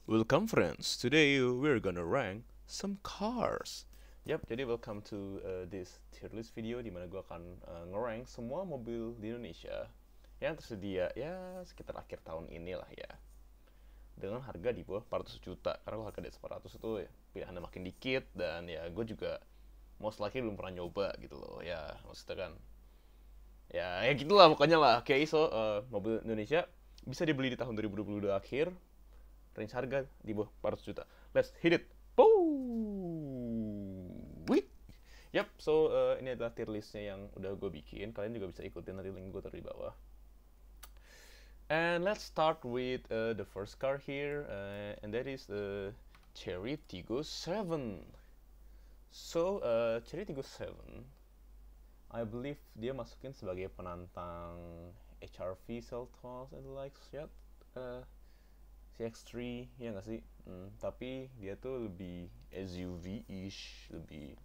Welcome friends, today we're gonna rank some cars. Jadi welcome to this tier list video di mana gue akan ngerank semua mobil di Indonesia yang tersedia ya sekitar akhir tahun inilah ya. Dengan harga di bawah 400 juta, karena kalau harga di atas 400 itu ya, pilihannya makin dikit dan ya gue juga most likely belum pernah nyoba gitu loh ya, maksudnya kan ya gitulah pokoknya lah. Oke, so mobil Indonesia bisa dibeli di tahun 2022 akhir, range harga di bawah 400 juta. Let's hit it. Wih. So ini adalah tier listnya yang udah gue bikin. Kalian juga bisa ikutin nanti link gue taruh di bawah. And let's start with the first car here, and that is the Cherry Tiggo 7. So Cherry Tiggo 7, I believe dia masukin sebagai penantang HRV Seltos and the likes ya. CX-3 ya nggak sih? Tapi dia tuh lebih SUV-ish, lebih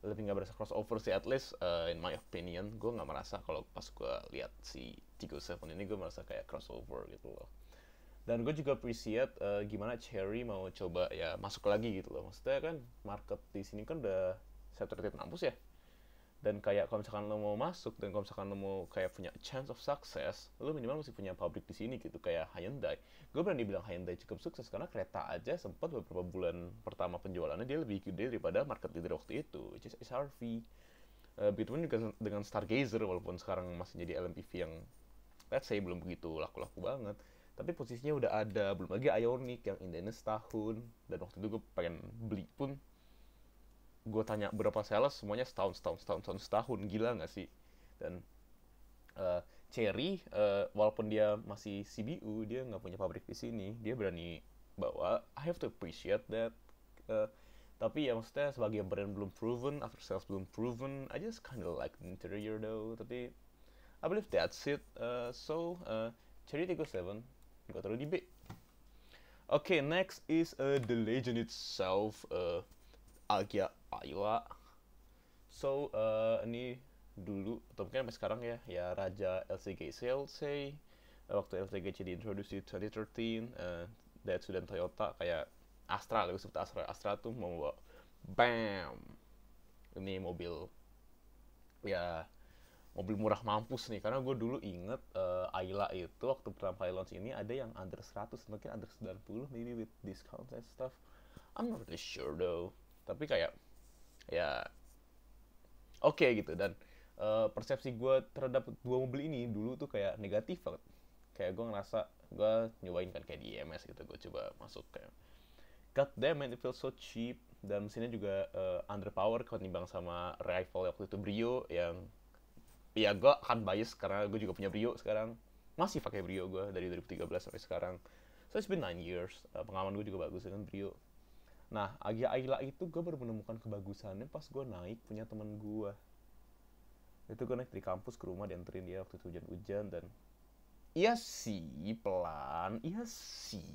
nggak berasa crossover sih, at least in my opinion. Gue nggak merasa kalau pas gue lihat si Tiggo 7 ini, gue merasa kayak crossover gitu loh. Dan gue juga appreciate gimana Cherry mau coba ya masuk lagi gitu loh. Maksudnya kan market di sini kan udah saturated mampus ya. Dan kayak kalau misalkan lo mau masuk dan kalau misalkan lo mau kayak punya chance of success, lo minimal mesti punya pabrik di sini gitu, kayak Hyundai. Gue berani bilang Hyundai cukup sukses karena kereta aja sempat beberapa bulan pertama penjualannya dia lebih gede daripada market leader waktu itu, which is SRV. Begitupun juga dengan Stargazer, walaupun sekarang masih jadi LMPV yang let's say belum begitu laku-laku banget, tapi posisinya udah ada. Belum lagi Ioniq yang indahnya setahun, dan waktu itu gue pengen beli pun gue tanya berapa sales, semuanya setahun, gila nggak sih? Dan uh, Cherry, walaupun dia masih CBU, dia nggak punya pabrik di sini, dia berani bawa. I have to appreciate that. Uh, tapi ya maksudnya sebagai brand belum proven, after sales belum proven, I just kinda like the interior though. Tapi I believe that's it. Cherry Tiggo 7, gue taruh di B. Okay, next is the legend itself, Agya Ayla. So ini dulu atau mungkin sampai sekarang ya raja LCGC say waktu LCGC diintroduksi di 2013, Daihatsu dan Toyota kayak Astra, lebih sebut Astra tuh mau bawa bam, ini mobil ya, mobil murah mampus nih. Karena gue dulu inget Ayla itu waktu pertama kali launch ini ada yang under 100, mungkin under 90 maybe with discount and stuff. I'm not really sure though, tapi kayak ya oke gitu. Dan persepsi gue terhadap dua mobil ini dulu tuh kayak negatif banget. Kayak gue ngerasa, gue nyobain kan kayak di IMS gitu, gue coba masuk kayak god damn man, it feels so cheap. Dan mesinnya juga underpower kalau nimbang sama rival waktu itu Brio, yang ya gue akan bias karena gue juga punya Brio sekarang, masih pakai Brio gue dari 2013 sampai sekarang. So it's been 9 years. Pengalaman gue juga bagus dengan Brio. Nah, Agya Ayla itu gue baru menemukan kebagusannya pas gue naik punya temen gue. Itu gue naik dari kampus ke rumah, dianterin dia waktu itu hujan-hujan. Dan iya sih pelan, iya sih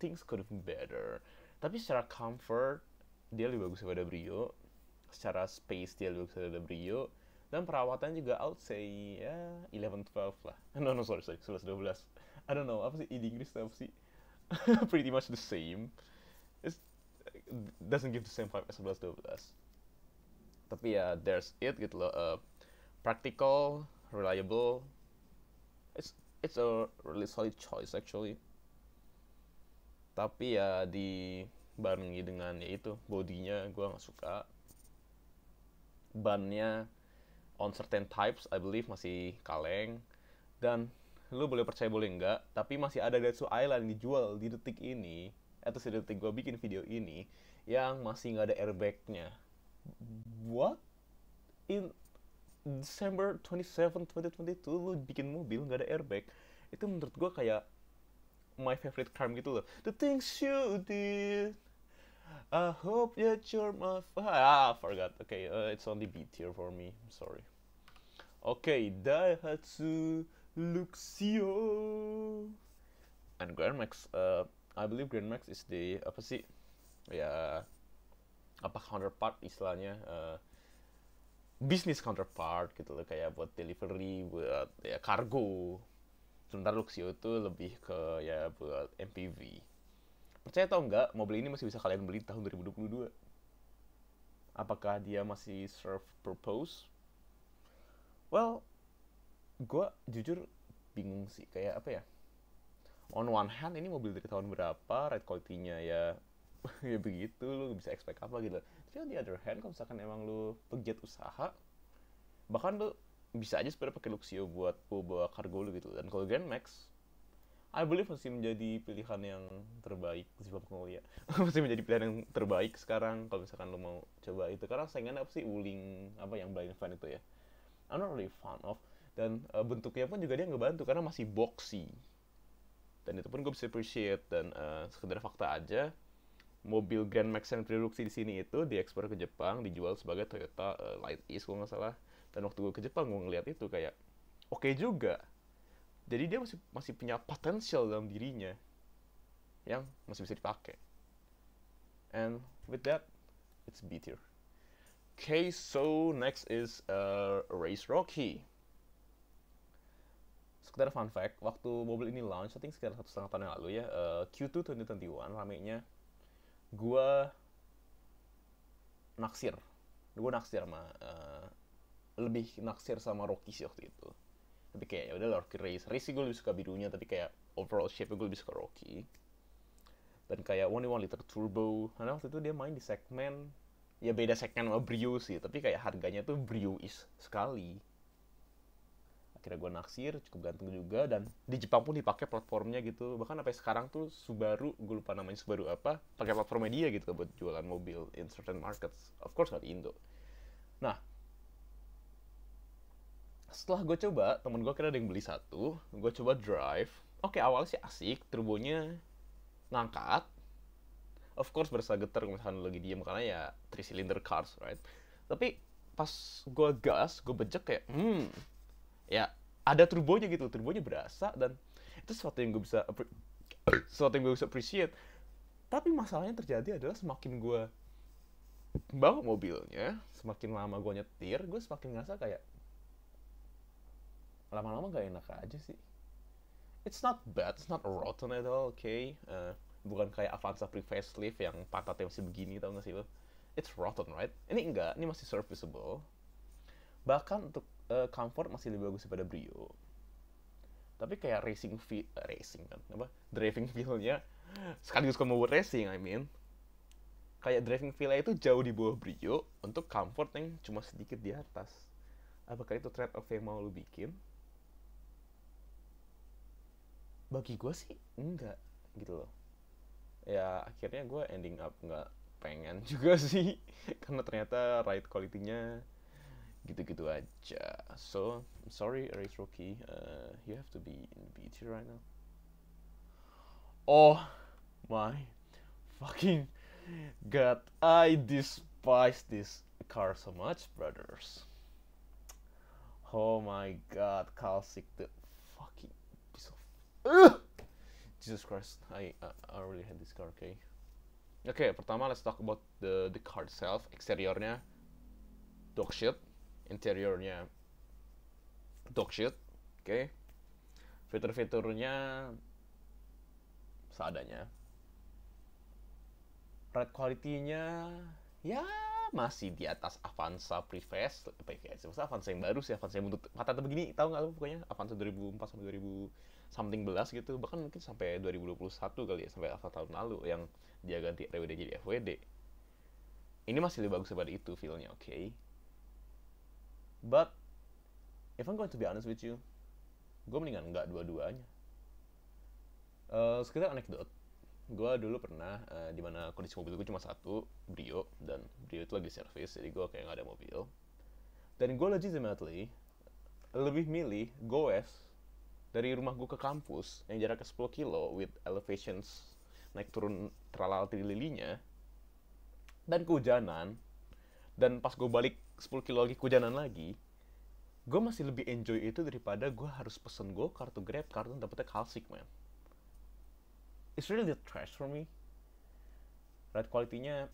things could have been better, tapi secara comfort dia lebih bagus daripada Brio, secara space dia lebih bagus daripada Brio, dan perawatan juga I would say ya 11-12 lah. No, sorry 11-12. I don't know apa sih di Inggris apa sih. Pretty much the same. It doesn't give the same vibe as 11-12. Tapi ya there's it gitu loh. Practical, reliable. It's a really solid choice actually. Tapi ya dibarengi dengan ya itu bodinya gue nggak suka. Bannya on certain types I believe masih kaleng. Dan lu boleh percaya boleh enggak, tapi masih ada Daihatsu Island dijual di detik ini, atau di detik gue bikin video ini, yang masih nggak ada airbagnya. What? In December 27, 2022 lu bikin mobil nggak ada airbag? Itu menurut gue kayak my favorite crime gitu loh. The things you did, I hope that you're my I forgot. Okay, it's only B tier for me. I'm sorry. Okay, Daihatsu Luxio and Grand Max. I believe Grand Max is the apa sih? Ya, apa counterpart istilahnya? Business counterpart gitu loh, kayak buat delivery, buat ya kargo. Sementara Luxio itu lebih ke ya buat MPV. percaya atau enggak, mobil ini masih bisa kalian beli tahun 2022. Apakah dia masih serve purpose? Well, gue jujur bingung sih, kayak apa ya, on one hand ini mobil dari tahun berapa, ride quality-nya ya ya begitu, lu bisa expect apa gitu. Tapi on the other hand, kalau misalkan emang lu pegiat usaha, bahkan lu bisa aja sebenarnya pakai Luxio buat bawa kargo lu gitu. Dan kalau Grand Max, I believe masih menjadi pilihan yang terbaik sih Pak Mulia. Masih menjadi pilihan yang terbaik sekarang kalau misalkan lu mau coba itu. Karena saingannya apa sih, Wuling apa yang blind fan itu ya. I'm not really fan of. Dan bentuknya pun juga dia ngebantu karena masih boxy. Dan itu pun gue bisa appreciate. Dan sekedar fakta aja, mobil Grand Max yang produksi di sini itu diekspor ke Jepang, dijual sebagai Toyota Light Ease kalau nggak salah. Dan waktu gue ke Jepang, gue ngeliat itu kayak oke juga. Jadi dia masih punya potensial dalam dirinya yang masih bisa dipakai. And with that, it's B tier. Okay, so next is Race Rocky. Sekedar fun fact, waktu mobil ini launch, I think sekitar 1,5 tahun yang lalu ya, Q2 2021, ramenya gue naksir. Gue naksir sama, lebih naksir sama Rocky sih waktu itu. Tapi kayak ya udah Rocky Race sih gue lebih suka birunya, tapi kayak overall shape gue lebih suka Rocky. Dan kayak 1.1 liter turbo, karena waktu itu dia main di segmen, ya beda segmen sama Brio sih, tapi kayak harganya tuh Brio-ish sekali. Akhirnya gue naksir, cukup ganteng juga, dan di Jepang pun dipakai platformnya gitu. Bahkan sampai sekarang tuh Subaru, gue lupa namanya Subaru apa, pakai platformnya dia gitu buat jualan mobil in certain markets. Of course nggak di Indo. Nah, setelah gue coba, temen gue kira ada yang beli satu, gue coba drive. Oke, awalnya sih asik, turbonya ngangkat. Of course berasa getar kalau misalkan lagi diem, karena ya 3 cylinder cars, right? Tapi pas gue gas, gue bejek kayak, ya ada turbonya gitu, turbonya berasa, dan itu sesuatu yang gue bisa appreciate. Tapi masalahnya terjadi adalah semakin gue bawa mobilnya, semakin lama gue nyetir, gue semakin ngerasa kayak lama-lama gak enak aja sih. It's not bad, it's not rotten at all, okay? Bukan kayak Avanza pre-facelift yang pantatnya masih begini, tau gak sih lo? It's rotten, right? Ini enggak, ini masih serviceable. Bahkan untuk comfort masih lebih bagus daripada Brio. Tapi kayak racing kan, apa? Driving feel-nya sekaligus kalau mau buat racing, I mean. Kayak driving feel-nya itu jauh di bawah Brio untuk comfort yang cuma sedikit di atas. Apakah itu trade-off yang mau lu bikin? Bagi gue sih enggak gitu loh. Ya akhirnya gue ending up nggak pengen juga sih, karena ternyata ride quality-nya gitu-gitu aja. So sorry Race Rocky, you have to be in B tier right now. Oh my fucking god, I despise this car so much, brothers. Oh my god, Kalsik, the fucking piece of Jesus Christ, I really hate this car. Okay, pertama let's talk about the car itself. Eksteriornya dog shit, interiornya dog shit. Okay. Fitur-fiturnya seadanya. Ride quality-nya ya masih di atas Avanza Pre-Face. Maksudnya Avanza yang baru sih, Avanza yang bentuk patah begini, tahu nggak lo pokoknya Avanza 2004 sampai 2000 something belas gitu, bahkan mungkin sampai 2021 kali ya, sampai tahun lalu yang dia ganti RWD jadi FWD. Ini masih lebih bagus daripada itu feel-nya, okay? But if I'm going to be honest with you, gue mendingan nggak dua-duanya. Sekedar anekdot, gue dulu pernah dimana kondisi mobil gue cuma satu, Brio, dan Brio itu lagi servis, jadi gue kayak nggak ada mobil. Dan gue legitimately lebih milih goes dari rumah gue ke kampus yang jaraknya 10 kilo with elevations naik turun terlalu lilinya, dan kehujanan, dan pas gue balik 10 kilo lagi kehujanan lagi, gue masih lebih enjoy itu daripada gue harus pesen kartu Grab kartu dapetnya Kalsik, man. It's really the trash for me. Ride quality-nya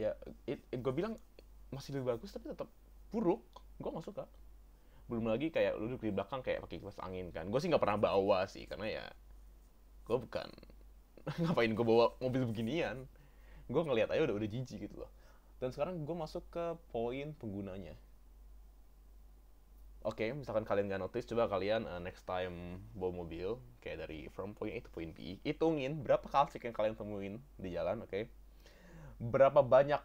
ya gue bilang masih lebih bagus, tapi tetap buruk. Gue gak suka. Belum lagi kayak lu duduk di belakang kayak pakai kipas angin kan. Gue sih nggak pernah bawa sih, karena ya gue bukan ngapain gue bawa mobil beginian. Gue ngeliat aja udah jijik gitu loh. Dan sekarang gue masuk ke poin penggunanya. Oke, misalkan kalian gak notice, coba kalian next time bawa mobil kayak dari from point A to point B, hitungin berapa kalsik yang kalian temuin di jalan, oke? Berapa banyak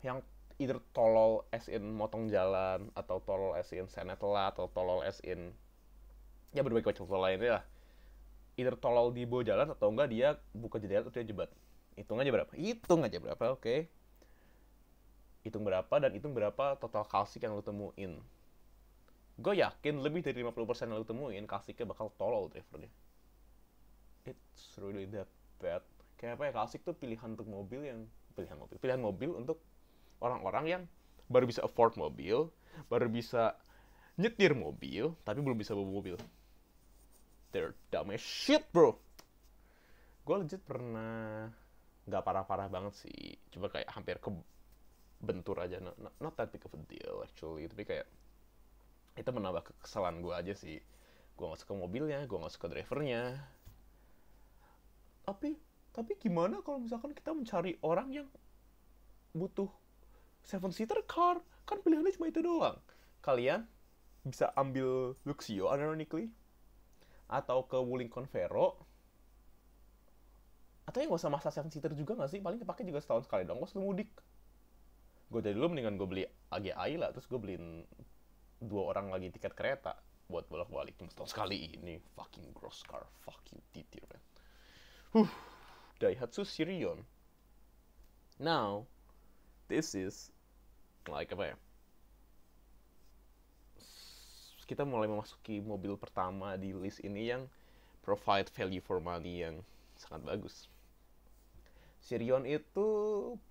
yang either tolol as in motong jalan, atau tolol as in senet telat, atau tolol as in ya berbagai macam tolol lainnya lah. Either tolol di bawah jalan atau enggak dia buka jendela atau dia jebat. Hitung aja berapa? Hitung aja berapa, oke? Hitung berapa dan hitung berapa total kalsik yang lo temuin. Gue yakin lebih dari 50% yang lo temuin kalsiknya bakal tolol drivernya. It's really that bad. Kayak apa ya, kalsik tuh pilihan mobil untuk orang-orang yang baru bisa afford mobil, baru bisa nyetir mobil, tapi belum bisa bawa mobil. They're dumb as shit, bro. Gue legit pernah nggak parah-parah banget sih, coba kayak hampir ke bentur aja, not that big of a deal actually, tapi kayak itu menambah kekesalan gue aja sih. Gue nggak suka mobilnya, gue nggak suka drivernya. Tapi gimana kalau misalkan kita mencari orang yang butuh 7-seater car? Kan pilihannya cuma itu doang. Kalian bisa ambil Luxio ironically, atau ke Wuling Convero, atau yang gak usah masa 7-seater juga gak sih? Paling kepake juga setahun sekali dong pas lu mudik. Gue dari dulu mendingan gue beli AGI lah, terus gue beliin 2 orang lagi tiket kereta buat bolak-balik cuma setahun sekali. Ini fucking gross car, fuck you titir man. Daihatsu Sirion. Now, this is like apa ya? Kita mulai memasuki mobil pertama di list ini yang provide value for money yang sangat bagus. Sirion itu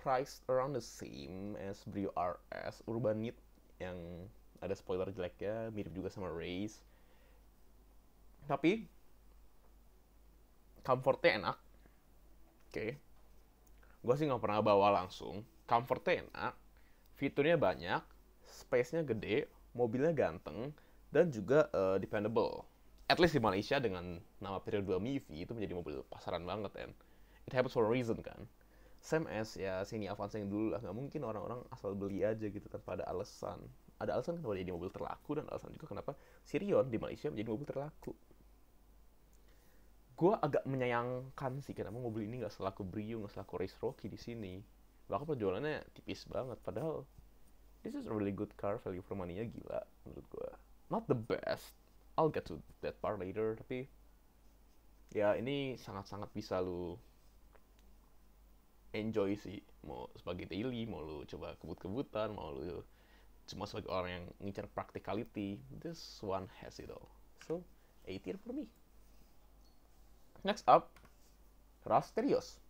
priced around the same as Brio RS Urbanite yang ada spoiler jeleknya, mirip juga sama Race. Tapi comfortnya enak. Oke. Gue sih nggak pernah bawa langsung. Comfortnya enak, fiturnya banyak, space-nya gede, mobilnya ganteng, dan juga dependable. At least di Malaysia dengan nama periode 2 MIVI itu menjadi mobil pasaran banget kan. It happens for a reason kan. Same as ya sini Avanza yang dulu lah, nggak mungkin orang-orang asal beli aja gitu tanpa ada alasan. Ada alasan kenapa jadi mobil terlaku dan alasan juga kenapa Sirion di Malaysia menjadi mobil terlaku. Gue agak menyayangkan sih kenapa mobil ini nggak selaku Brio, nggak selaku Race Rocky di sini. Bahkan penjualannya tipis banget. Padahal this is a really good car, value for money-nya gila menurut gue. Not the best, I'll get to that part later. Tapi ya ini sangat-sangat bisa lu enjoy sih. Mau sebagai daily, mau lu coba kebut-kebutan, mau lu cuma sebagai orang yang ngincar practicality. This one has it all. So, A tier for me. Next up, Rasterios.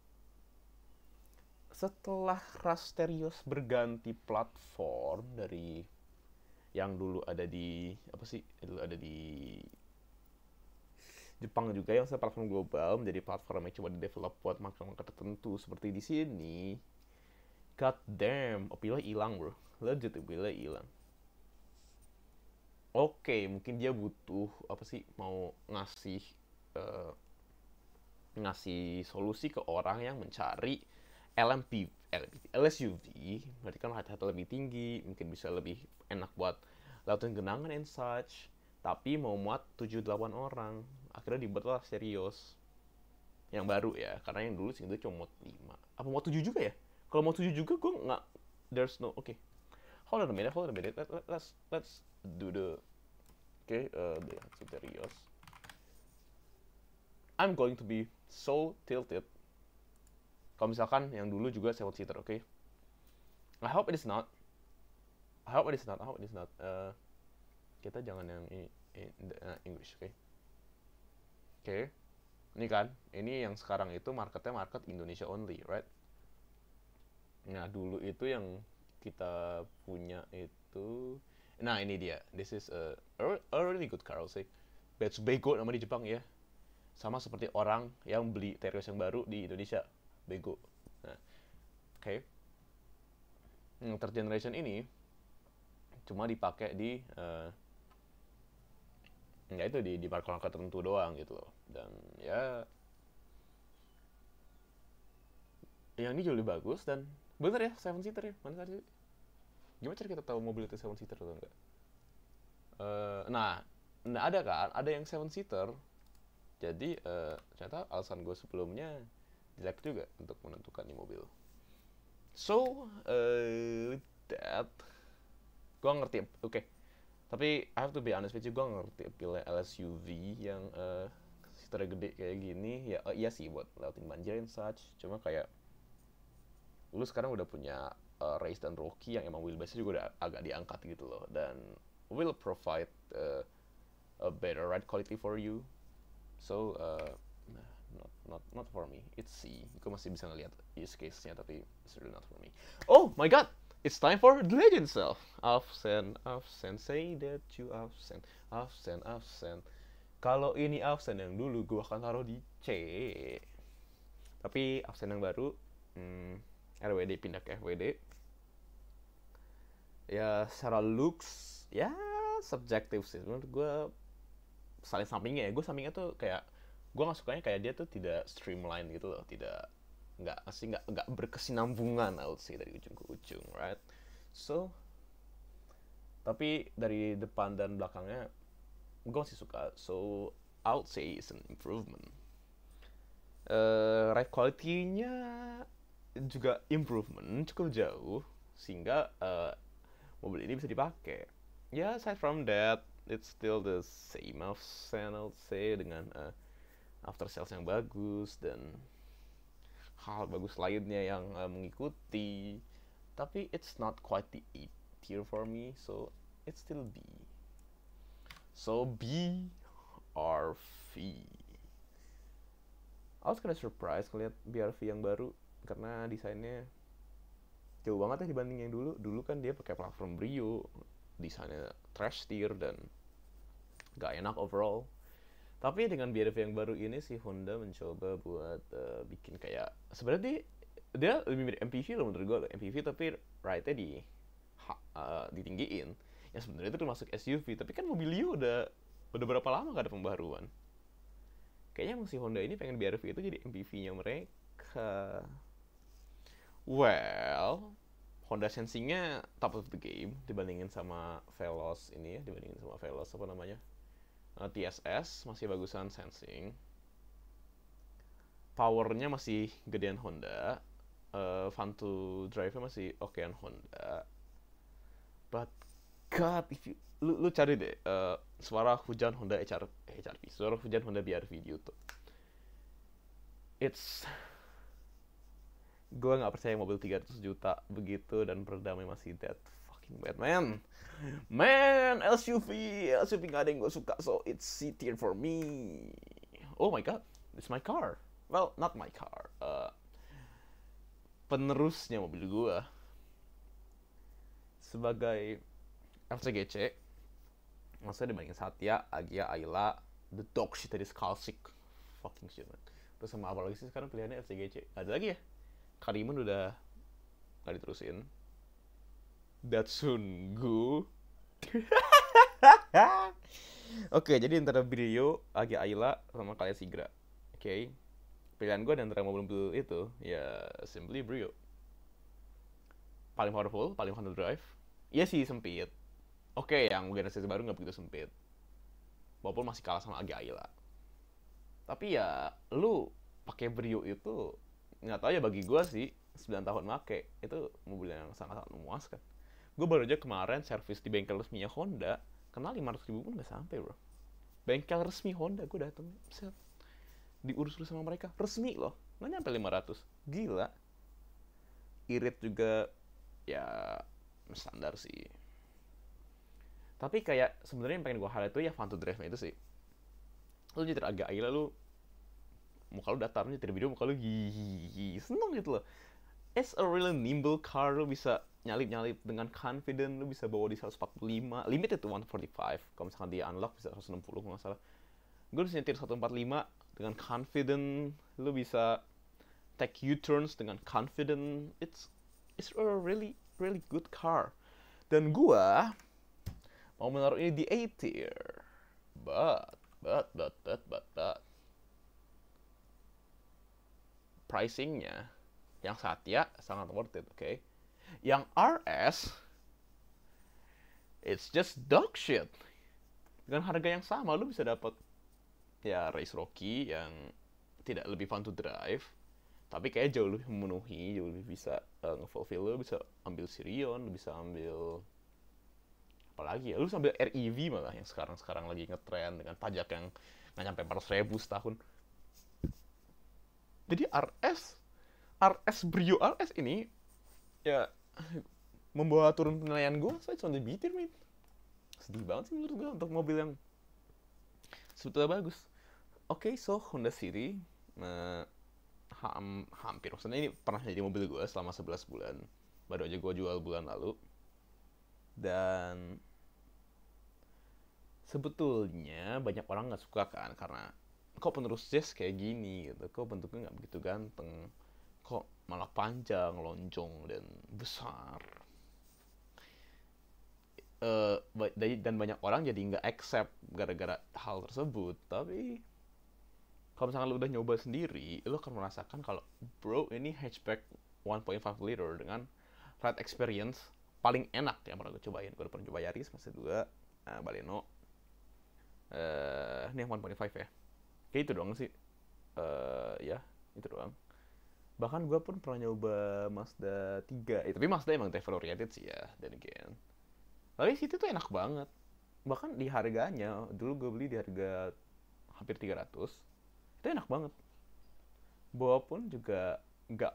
Setelah Rasterios berganti platform dari yang dulu ada di apa sih? Dulu ada di Jepang juga yang platform global menjadi platform yang coba di-develop buat market tertentu seperti di sini. God damn, appeal-nya hilang, bro. Legit appeal-nya hilang. Oke, mungkin dia butuh apa sih? Mau ngasih ngasih solusi ke orang yang mencari LSUV, berarti kan harga lebih tinggi, mungkin bisa lebih enak buat lautan genangan and such, tapi mau muat 7-8 orang. Akhirnya dibuatlah Serios yang baru ya, karena yang dulu sih itu cuma muat 5. Apa muat 7 juga ya? Kalau mau 7 juga gue nggak, there's no, okay. Hold on a minute. Let's do the, okay, the Serios. I'm going to be so tilted kalau misalkan yang dulu juga 7-seater, oke? I hope it is not. Kita jangan yang English, oke? Oke. Ini kan, ini yang sekarang itu marketnya market Indonesia only, right? Nah, dulu itu yang kita punya itu, nah ini dia. This is a really good car, I'll say. Bego nama di Jepang ya. Sama seperti orang yang beli Terios yang baru di Indonesia, bego. Nah, oke. Yang third generation ini cuma dipakai di ya itu di market tertentu doang gitu loh. Dan ya yang ini jauh lebih bagus dan bener ya 7-seater ya. Mana tadi? Gimana cara kita tahu mobil itu 7-seater atau enggak? Nah, ada kan, ada yang 7-seater. Jadi ternyata alasan gue sebelumnya jelek juga untuk menentukan nih mobil. So, with that, gue ngerti, oke. Tapi I have to be honest with you, gue ngerti pilih LSUV yang seaternya gede kayak gini. Ya iya sih buat lewatin banjir and such. Cuma kayak lu sekarang udah punya race dan Rocky yang emang wheelbase-nya juga udah agak diangkat gitu loh, dan will provide a better ride quality for you. So not for me. It's C. Gue masih bisa ngeliat use case-nya, tapi it's really not for me. Oh my god, it's time for the legend self. Absent, say that you absent. Kalau ini absent yang dulu, gue akan taruh di C. Tapi absent yang baru, RWD pindah ke FWD. Ya secara looks, ya subjektif sih. Menurut gue saling sampingnya ya. Gue sampingnya tuh kayak, gue nggak sukanya kayak dia tuh tidak streamline gitu loh, nggak berkesinambungan, I would say, dari ujung ke ujung, right? So, tapi dari depan dan belakangnya gue masih suka. So, I would say it's an improvement. Ride quality-nya juga improvement, cukup jauh, sehingga mobil ini bisa dipakai. Ya, aside from that, it's still the same option, I would say, dengan after sales yang bagus dan hal bagus lainnya yang mengikuti. Tapi it's not quite the A tier for me, so it's still B. So B or V. I was kinda surprised ngeliat BRV yang baru karena desainnya jauh banget ya dibanding yang dulu. Dulu kan dia pakai platform Brio, desainnya trash tier dan gak enak overall. Tapi dengan BRV yang baru ini sih Honda mencoba buat bikin kayak, sebenarnya dia lebih mirip MPV loh menurut gue loh. MPV tapi ride-nya ditinggiin. Yang sebenarnya itu termasuk SUV, tapi kan Mobilio udah berapa lama gak ada pembaruan. Kayaknya emang si Honda ini pengen BRV itu jadi MPV-nya mereka. Well, Honda sensing-nya top of the game dibandingin sama Veloz ini ya, dibandingin sama Veloz apa namanya? TSS masih bagusan sensing. Powernya masih gedean Honda. Fun to drive-nya masih okean Honda. But God, if you lu cari deh suara hujan Honda HRV, suara hujan Honda BRV di YouTube. Gue nggak percaya mobil 300 juta begitu dan peredamnya masih that fucking bad, man. SUV nggak ada yang gue suka, so it's C tier for me. Oh my god, it's my car. Well, not my car. Penerusnya mobil gue sebagai FCGC. Maksudnya dibandingin Satya, Agya, Ayla, the dog shit that is classic. Fucking shit, man. Terus sama apa lagi sih sekarang pilihannya FCGC? Ada lagi ya? Karimun udah gak diterusin. Datsun Go. Oke, jadi antara Brio, Agya Ayla, sama Calya Sigra. Oke. Pilihan gue antara mobil-mobil itu, ya simply Brio. Paling powerful, paling fun to drive. Iya sih, sempit. Oke, yang generasi baru gak begitu sempit. Walaupun masih kalah sama Agya Ayla. Tapi ya, lu pakai Brio itu, nggak tahu ya, bagi gue sih 9 tahun make itu mobil yang sangat-sangat memuaskan. Gue baru aja kemarin servis di bengkel resminya Honda, kena 500.000 pun nggak sampai, bro. Bengkel resmi Honda gue dateng, set, diurus-urus sama mereka, resmi loh, nggak nyampe 500, gila. Irit juga, ya standar sih. Tapi kayak sebenarnya yang pengen gue highlight itu ya fun to drive-nya itu sih. Lu nyetir agak gila, lu muka lu datar, nyetir video muka lu seneng gitu loh. It's a really nimble car, lu bisa nyalip-nyalip dengan confident, lu bisa bawa di 145, limit itu 145, kalau misalkan dia unlock bisa 160 kalau nggak salah. Gue bisa nyetir 145 dengan confident, lu bisa take U-turns dengan confident. It's a really good car. Dan gue mau menaruh ini di A tier, but pricingnya Yang Satya sangat worth it, oke. Yang RS, it's just dog shit. Dengan harga yang sama, lu bisa dapat ya Race Rocky yang tidak lebih fun to drive, tapi kayak jauh lebih memenuhi, jauh lebih bisa nge-fulfill. Lu bisa ambil Sirion, lu bisa ambil apalagi ya, lu bisa ambil REV malah yang sekarang lagi ngetren dengan pajak yang nggak nyampe 400.000 setahun. Jadi RS Brio RS ini ya membawa turun penilaian gue, so it's on the beater, mate. Sedih banget sih menurut gue untuk mobil yang sebetulnya bagus. Oke, so Honda City hampir, maksudnya ini pernah jadi mobil gue selama 11 bulan. Baru aja gue jual bulan lalu. Dan sebetulnya banyak orang nggak suka kan, karena kok penerus jazz kayak gini gitu, kok bentuknya nggak begitu ganteng, kok malah panjang, lonjong, dan besar. Dan banyak orang jadi nggak accept gara-gara hal tersebut. Tapi kalau misalkan lu udah nyoba sendiri, lu akan merasakan kalau bro, ini hatchback 1.5 liter dengan ride experience paling enak yang pernah gue cobain. Gue udah pernah coba Yaris, Mazda 2, Baleno. Ini yang 1.5 ya. Kayak itu doang sih. Ya, itu doang. Bahkan gue pun pernah nyoba Mazda 3. Tapi Mazda emang driver oriented sih ya, then again. Tapi situ tuh enak banget. Bahkan di harganya, dulu gue beli di harga hampir 300. Itu enak banget. Bawa pun juga nggak,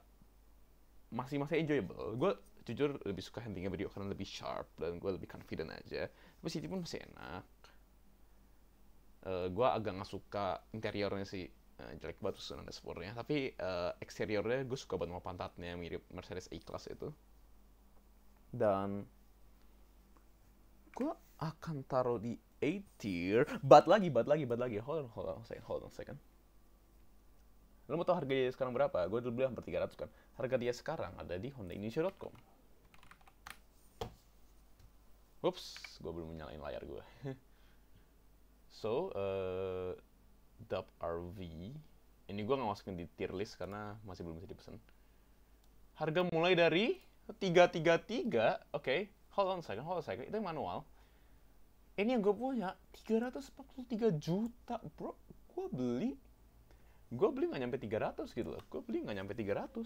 masih enjoyable. Gue jujur lebih suka handlingnya Brio karena lebih sharp dan gue lebih confident aja. Tapi situ pun masih enak. Gue agak nggak suka interiornya sih, jelek banget susunan dashboardnya. Tapi eksteriornya gue suka banget sama pantatnya, mirip Mercedes E-Class itu. Dan gue akan taruh di A tier. But lagi. Hold on a second. Lo mau tau harga dia sekarang berapa? Gue dulu beli hampir 300 kan. Harga dia sekarang ada di hondaindonesia.com. Ups, gue belum menyalain layar gue. So, Dub RV. Ini gue gak masukin di tier list karena masih belum bisa dipesan. Harga mulai dari 333. Oke, hold on a second. Itu yang manual. Ini yang gue punya 343 juta, bro. Gue beli nggak nyampe 300 gitu loh. Gue beli nggak nyampe 300.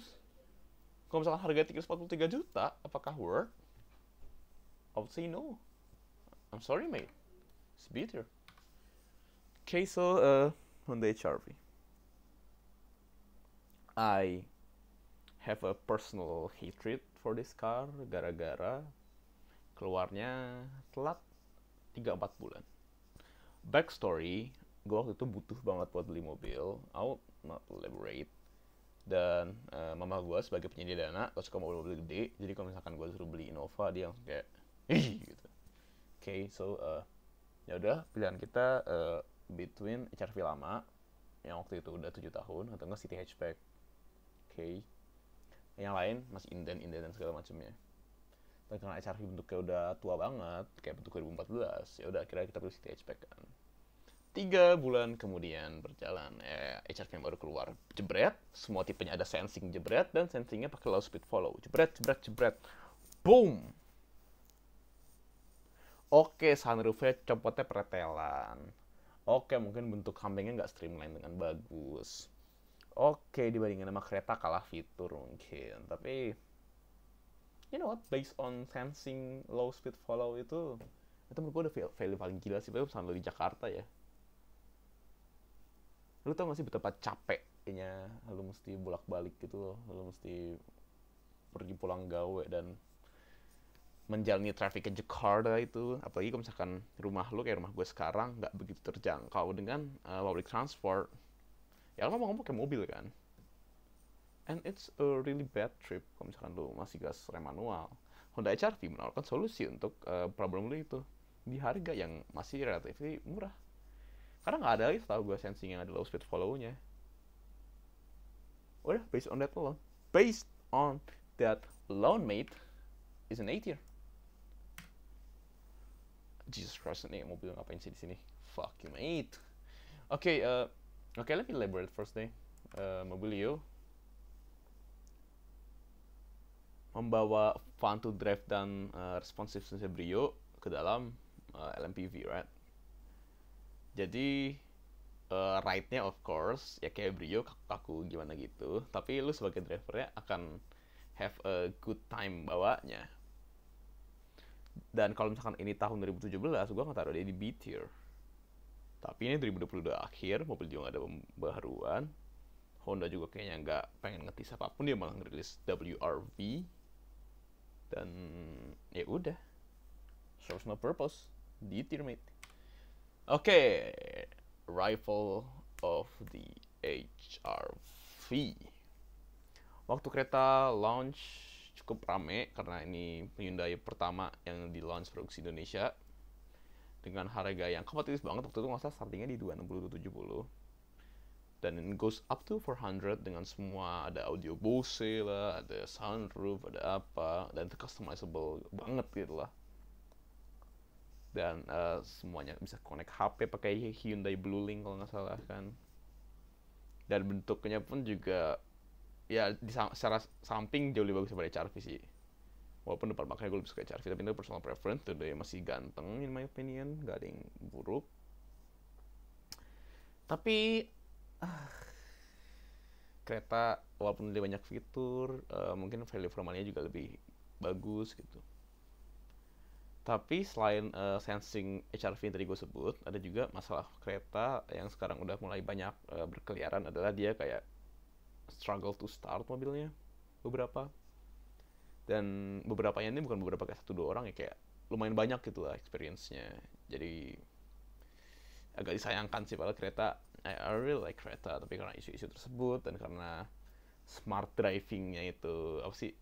Kalau misalkan harga 343 juta, apakah worth? I would say no. I'm sorry, mate. It's bitter. Okay, so Hyundai HR-V. I have a personal hatred for this car gara-gara keluarnya telat 3-4 bulan. Backstory, gue waktu itu butuh banget buat beli mobil. I'll not elaborate. Dan mama gue sebagai penyedia dana, gue suka mobil-mobil gede. Jadi kalau misalkan gue suruh beli Innova, dia langsung kayak gitu. Okay, so ya udah, pilihan kita between HR-V lama yang waktu itu udah 7 tahun atau enggak City Hatchback. Okay. Yang lain masih inden dan segala macamnya. Dan karena HR-V bentuknya udah tua banget, kayak bentuk 2014, ya udah akhirnya kita pilih City Hatchback kan. 3 bulan kemudian berjalan, HR-V yang baru keluar, jebret, semua tipenya ada sensing jebret, dan sensingnya pakai low speed follow, jebret, boom. Oke, sunroofnya copotnya pretelan. Oke, mungkin bentuk sampingnya nggak streamline dengan bagus. Oke, dibandingin sama kereta kalah fitur mungkin, tapi you know what, based on sensing low speed follow itu menurut gue udah value paling gila sih. Tapi misalnya lo di Jakarta ya, lo tau gak sih betapa capeknya lo mesti bolak-balik gitu loh. Lo mesti pergi pulang gawe dan menjalani traffic ke Jakarta itu. Apalagi kalau misalkan rumah lo kayak rumah gue sekarang nggak begitu terjangkau dengan public transport, ya lo ngomong-ngomong kayak mobil kan. And it's a really bad trip kalau misalkan lo masih gas rem manual. Honda HR-V menawarkan solusi untuk problem lo itu di harga yang masih relatif murah. Karena nggak ada lagi setahu gue sensing yang ada low speed follow-nya. Udah, based on that alone, mate, is an A tier. Jesus Christ, ini mobil ngapain sih di sini? Fuck you, mate. Okay, let me elaborate first deh. Mobilio membawa fun to drive dan responsiveness Brio ke dalam LMPV, right? Jadi ride-nya of course ya kayak Brio kaku gimana gitu, tapi lu sebagai drivernya akan have a good time bawanya. Dan kalau misalkan ini tahun 2017, gue nggak taruh dia di B tier. Tapi ini 2022 akhir, mobil juga gak ada pembaharuan. Honda juga kayaknya nggak pengen ngetis apapun, dia malah ngerilis WRV. Dan ya udah, serves no purpose, D tier mate. Oke, rival of the HRV. Waktu kereta launch cukup rame karena ini Hyundai pertama yang di launch produksi Indonesia dengan harga yang kompetitif banget. Waktu itu nggak salah startingnya di 260-270 dan it goes up to 400 dengan semua, ada audio Bose lah, ada sunroof, ada apa, dan itu customizable banget gitu lah. Dan semuanya bisa connect HP pakai Hyundai Blue Link kalau nggak salah kan. Dan bentuknya pun juga ya secara samping jauh lebih bagus daripada HRV sih. Walaupun depan makanya gue lebih suka HRV, tapi itu personal preference. Tuh dia masih ganteng in my opinion, gak ada yang buruk. Tapi kereta walaupun dia banyak fitur, mungkin value for money juga lebih bagus gitu. Tapi selain sensing HRV yang tadi gue sebut, ada juga masalah kereta yang sekarang udah mulai banyak berkeliaran, adalah dia kayak struggle to start mobilnya beberapa. Dan beberapa ini bukan beberapa kayak 1-2 orang ya, kayak lumayan banyak gitu lah experience-nya. Jadi agak disayangkan sih, padahal kereta I really like kereta, tapi karena isu-isu tersebut dan karena smart driving-nya itu apa sih,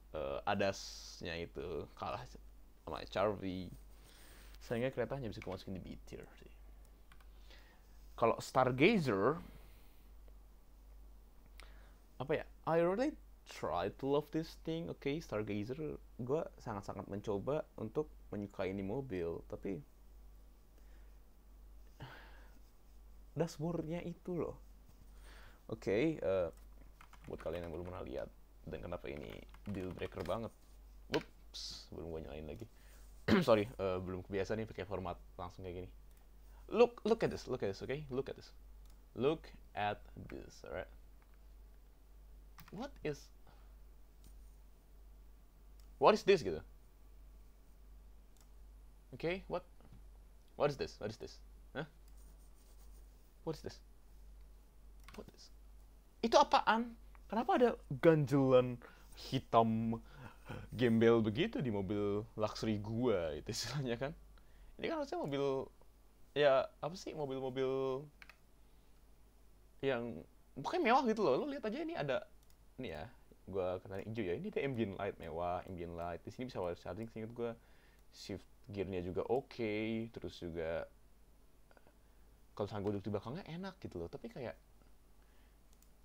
ADAS-nya itu kalah sama HRV, sehingga kereta hanya bisa masukin di B tier sih. Kalau Stargazer, apa ya, I really try to love this thing. Okay, Stargazer, gue sangat-sangat mencoba untuk menyukai ini mobil, tapi dashboardnya itu loh. Oke, buat kalian yang belum pernah lihat dan kenapa ini deal breaker banget. Whoops, belum gue nyalain lagi. Sorry, belum kebiasa nih pakai format langsung kayak gini. Look at this, okay? Look at this, alright? What is this gitu? Okay, what is this? Huh? What is this? Itu apaan? Kenapa ada ganjelan hitam gembel begitu di mobil luxury gua itu istilahnya kan? Ini kan harusnya mobil, ya apa sih, mobil-mobil yang pokoknya mewah gitu loh. Lo lihat aja, ini ada, ini ya, gua kata hijau ya, ini ada ambient light mewah, ambient light di sini bisa wireless charging, seingat gua shift gearnya juga oke, terus juga kalau misalnya gue duduk di belakangnya enak gitu loh. Tapi kayak,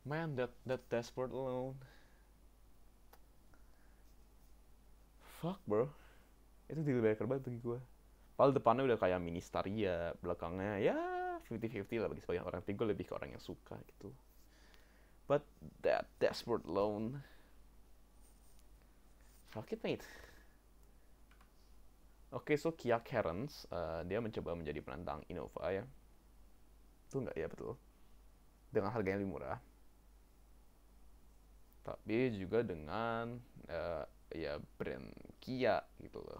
man, that dashboard alone, fuck bro, itu deal breaker banget bagi gue. Padahal depannya udah kayak mini Staria, belakangnya ya 50-50 lah bagi sebagian orang. Tapi gue lebih ke orang yang suka gitu. But that dashboard alone, fuck it mate. Oke, so Kia Carens, dia mencoba menjadi penantang Innova ya. Itu enggak ya, betul. Dengan harga yang lebih murah. Tapi juga dengan ya brand Kia gitu loh.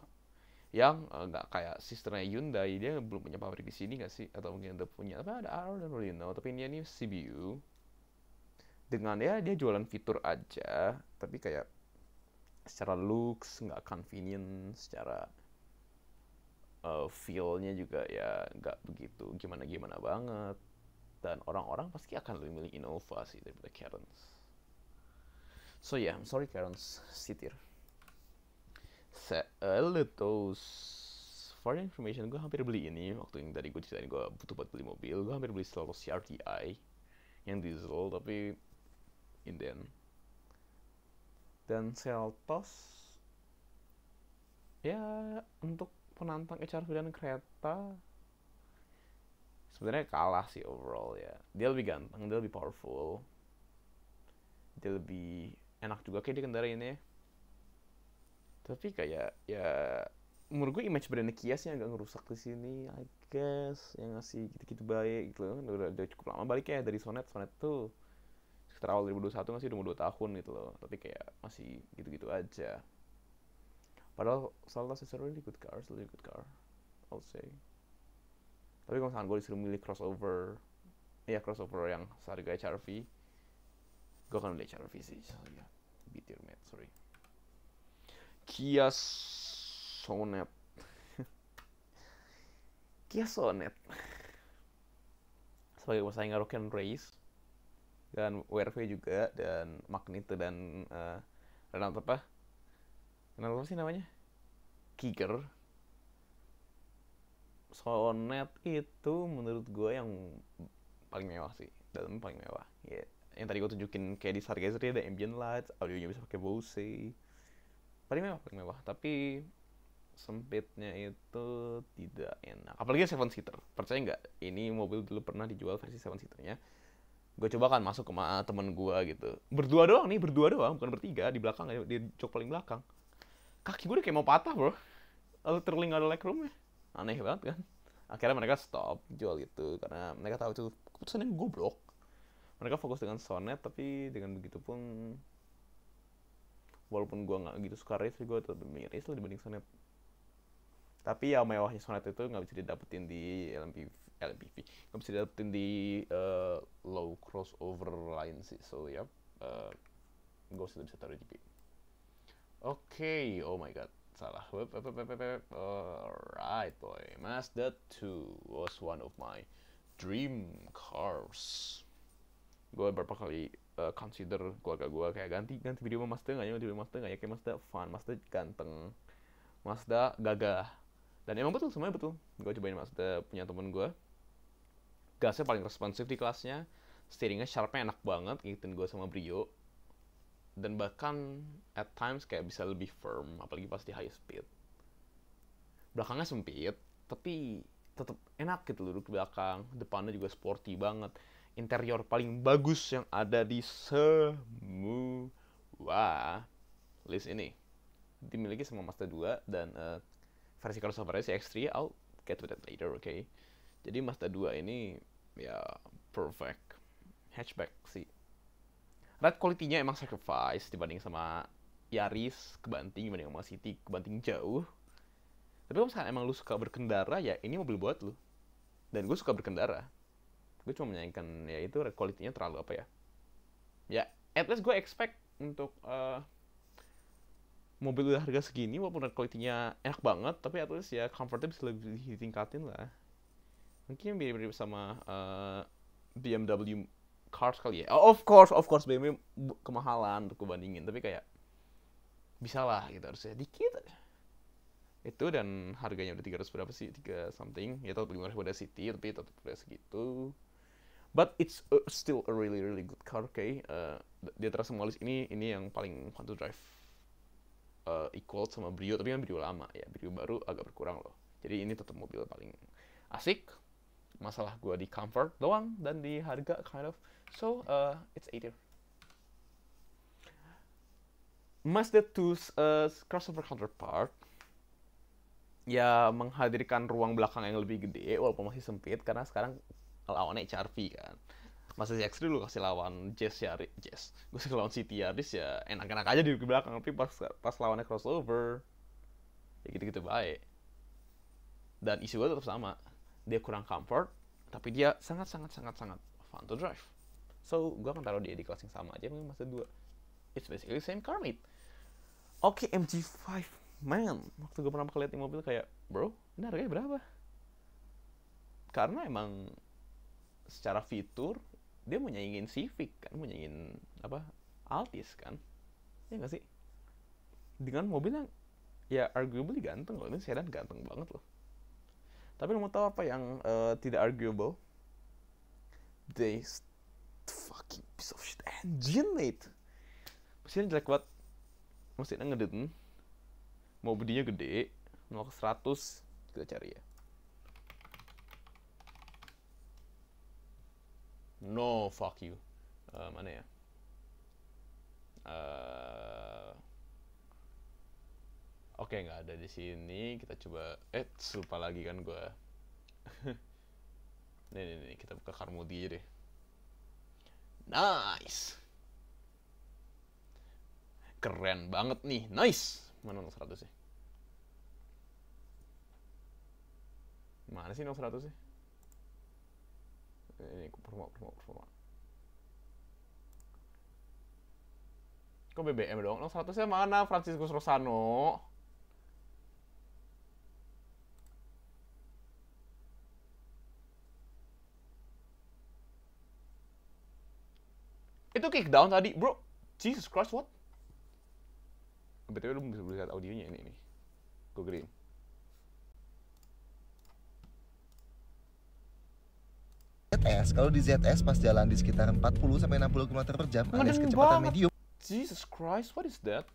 Yang nggak kayak sisternya Hyundai, dia belum punya pabrik di sini nggak sih? Atau mungkin udah punya, tapi ada, I don't really know. Tapi ini CBU. Dengan ya dia jualan fitur aja, tapi kayak secara looks nggak convenient, secara feel-nya juga ya nggak begitu gimana-gimana banget. Dan orang-orang pasti akan lebih milih Innova sih daripada Carens. So yeah, I'm sorry Carens, sitir. Those for information, gue hampir beli ini waktu yang tadi gue ceritain gue butuh buat beli mobil. Gue hampir beli Seltos CRTI yang diesel, tapi inden. Dan Seltos ya untuk penantang HRV dan kereta sebenarnya kalah sih overall ya. Dia lebih ganteng, dia lebih powerful, dia lebih enak juga kayak dikendarainnya. Tapi kayak ya menurut gue image brand Kia sih agak ngerusak di sini, I guess, yang ngasih gitu-gitu baik gitu loh. Udah cukup lama baliknya dari Sonet tuh sekitar awal 2021 nggak sih, udah mau 2 tahun gitu loh, tapi kayak masih gitu-gitu aja. Padahal Saltas is a really good car, really good car, I'll say. Tapi kalau misalkan gue disuruh milih crossover, ya crossover yang seharga HRV, gue akan milih HRV sih. So, ya, beat your mate, sorry. Kia Sonet. Kia Sonet. Sebagai pesaing Rock and Race dan WRV juga dan Magneto dan Renat apa? Renat apa sih namanya? Kicker. Sonet itu menurut gue yang paling mewah sih, dalamnya paling mewah. Ya, yeah. Yang tadi gue tunjukin kayak di Stargazer ada ambient lights, audionya bisa pakai Bose. Paling mewah. Tapi sempitnya itu tidak enak. Apalagi 7 seater. Percaya nggak? Ini mobil dulu pernah dijual versi 7 seaternya. Gue coba kan masuk ke temen gue gitu. Berdua doang, bukan bertiga. Di belakang, di jok paling belakang. Kaki gue udah kayak mau patah bro. Literally nggak ada legroomnya. Aneh banget kan. Akhirnya mereka stop jual itu karena mereka tahu itu keputusan yang goblok. Mereka fokus dengan Sonet, tapi dengan begitu pun walaupun gue nggak gitu suka race, gue tetap lebih race dibanding Sonet. Tapi ya mewahnya Sonet itu nggak bisa didapetin di LMPV nggak bisa didapetin di low crossover line sih. So ya, gue sudah bisa taruh GP. Oke, oh my god, salah. Alright boy, Mazda 2 was one of my dream cars. Gue beberapa kali consider keluarga gue kayak ganti video sama Mazda nggak ya, kayak Mazda fun, Mazda ganteng, Mazda gagah. Dan emang betul, semuanya betul. Gue cobain Mazda punya temen gue, gasnya paling responsif di kelasnya, steeringnya sharpnya enak banget, ngikutin gue sama Brio. Dan bahkan at times kayak bisa lebih firm, apalagi pas di high speed. Belakangnya sempit, tapi tetap enak gitu duduk di belakang. Depannya juga sporty banget. Interior paling bagus yang ada di semua list ini dimiliki sama Mazda 2 dan versi crossover si X3, I'll get to that later, okay? Jadi Mazda 2 ini ya perfect hatchback sih. Ride quality-nya emang sacrifice dibanding sama Yaris, kebanting dibanding sama City, kebanting jauh. Tapi kalau misalkan emang lu suka berkendara, ya ini mobil buat lu. Dan gue suka berkendara. Gue cuma menyayangkan ya itu ride quality-nya terlalu apa ya. Ya, at least gue expect untuk mobil udah harga segini walaupun ride quality-nya enak banget, tapi at least ya comfortnya bisa lebih ditingkatin lah. Mungkin mirip-mirip sama BMW cars kali ya. Oh, of course BMW kemahalan untuk kebandingin, tapi kayak bisa lah gitu harusnya dikit aja. Itu dan harganya udah 300 berapa sih, 3 something ya, tetap 500 pada City tapi tetap udah segitu. But it's still a really good car, okay? Di antara semua list ini yang paling fun to drive. Equal sama Brio, tapi kan Brio lama ya, Brio baru agak berkurang loh. Jadi ini tetap mobil paling asik. Masalah gue di comfort doang dan di harga kind of. So it's 8 Mazda 2's crossover counterpart ya menghadirkan ruang belakang yang lebih gede walaupun masih sempit karena sekarang lawannya HRV kan. Masa CX dulu kasih lawan Gue kasih lawan City Yaris ya enak-enak aja di belakang, tapi pas lawannya crossover ya gitu-gitu baik. Dan isu gue tetap sama, dia kurang comfort tapi dia sangat fun to drive. So gue akan taruh dia di kelas yang sama aja dengan Mazda 2. It's basically same car mate. Oke, MG5 man, waktu gue pernah lihat di mobil kayak bro ini harganya berapa, karena emang secara fitur dia mau nyanyiin Civic kan, mau nyanyiin apa Altis kan, ya nggak sih, dengan mobil yang ya arguably ganteng loh, ini sedan ganteng banget loh. Tapi lo mau tahu apa yang tidak arguable? They fucking piece of shit engine mate. Mesinnya jelek banget, mesinnya ngededen, mobilnya gede, 0 ke 100 kita cari ya. No, fuck you. Mana ya? Oke, nggak ada di sini. Kita coba. Lupa lagi kan gue. nih, kita buka Carmody aja deh. Nice. Keren banget nih. Nice. Mana 100 sih? Mana sih 100 sih? Ini performa. Kok BBM dong? 100-nya mana? Franciscus Rosano. Itu kick down tadi, bro. Jesus Christ, what? BTW lu bisa lihat audionya ini. Gue gedein. ZS, kalau di ZS pas jalan di sekitar 40 sampai 60 km per jam alias kecepatan medium. Jesus Christ, what is that?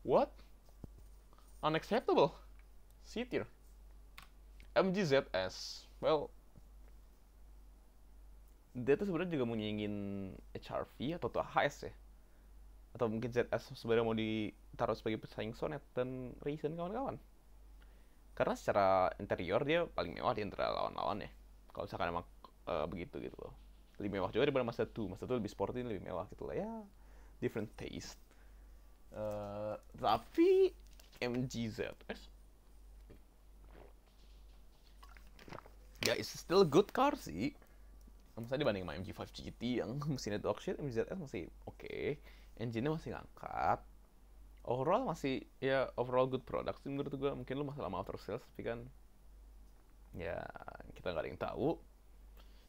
What? Unacceptable. C-tier. MG ZS. Well, dia tuh sebenarnya juga mau nyiingin HRV atau HS ya, atau mungkin ZS sebenarnya mau ditaruh sebagai pesaing Sonet dan Ryzen kawan-kawan, karena secara interior dia paling mewah di antara lawan-lawan ya, kalau misalkan emang begitu gitu loh. Lebih mewah juga daripada Mazda 2. Mazda 2 lebih sporty, lebih mewah gitu lah ya, different taste. Tapi MG ZS ya, it's still a good car sih. Misalnya dibanding sama MG5 GT yang mesinnya dog shit, MG ZS masih oke. Engine-nya masih ngangkat. Overall masih, ya overall good product sih menurut gue. Mungkin lu masalah motor sales, tapi kan ya kita nggak ada yang tahu.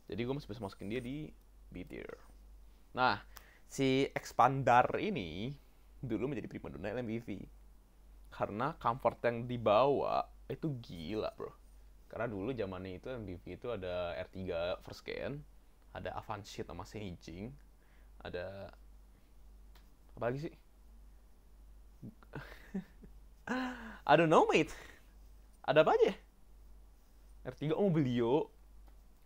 Jadi gue masih bisa masukin dia di B tier. Nah, si Expander ini dulu menjadi primadona LMPV. Karena comfort yang dibawa itu gila, bro. Karena dulu zamannya itu MPV itu ada R3 first gen, ada Avanci sama Seijing, ada apa lagi sih? I don't know, mate. Ada apa aja? R3 Mobilio.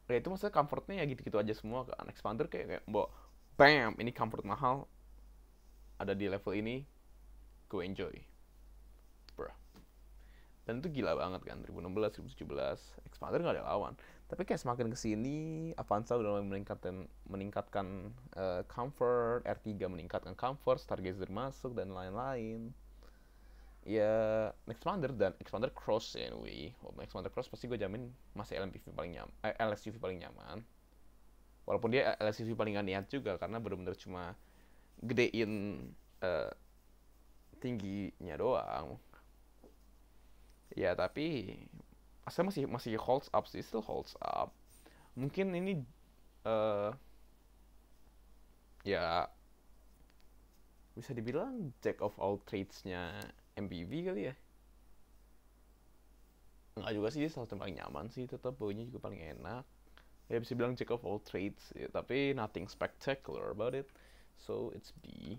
Ya itu maksudnya comfortnya ya gitu-gitu aja semua. Kan Expander kayak bawa bam, ini comfort mahal. Ada di level ini, go enjoy. Bro. Dan itu gila banget kan, 2016, 2017 Expander nggak ada lawan. Tapi kayak semakin kesini Avanza udah meningkatkan comfort, R3 meningkatkan comfort, Stargazer masuk dan lain-lain. Ya Expander dan Expander Cross ya, anyway. Expander Cross pasti gue jamin masih LMPV paling nyaman, LSUV paling nyaman. Walaupun dia LSUV paling gak niat juga, karena bener-bener cuma gedein tingginya doang. Ya tapi saya masih holds up sih, still holds up. Mungkin ini ya bisa dibilang jack of all trades-nya MPV kali ya. Enggak juga sih, salah satu paling nyaman sih, tetap baunya juga paling enak. Ya bisa bilang jack of all trades ya, tapi nothing spectacular about it. So it's B.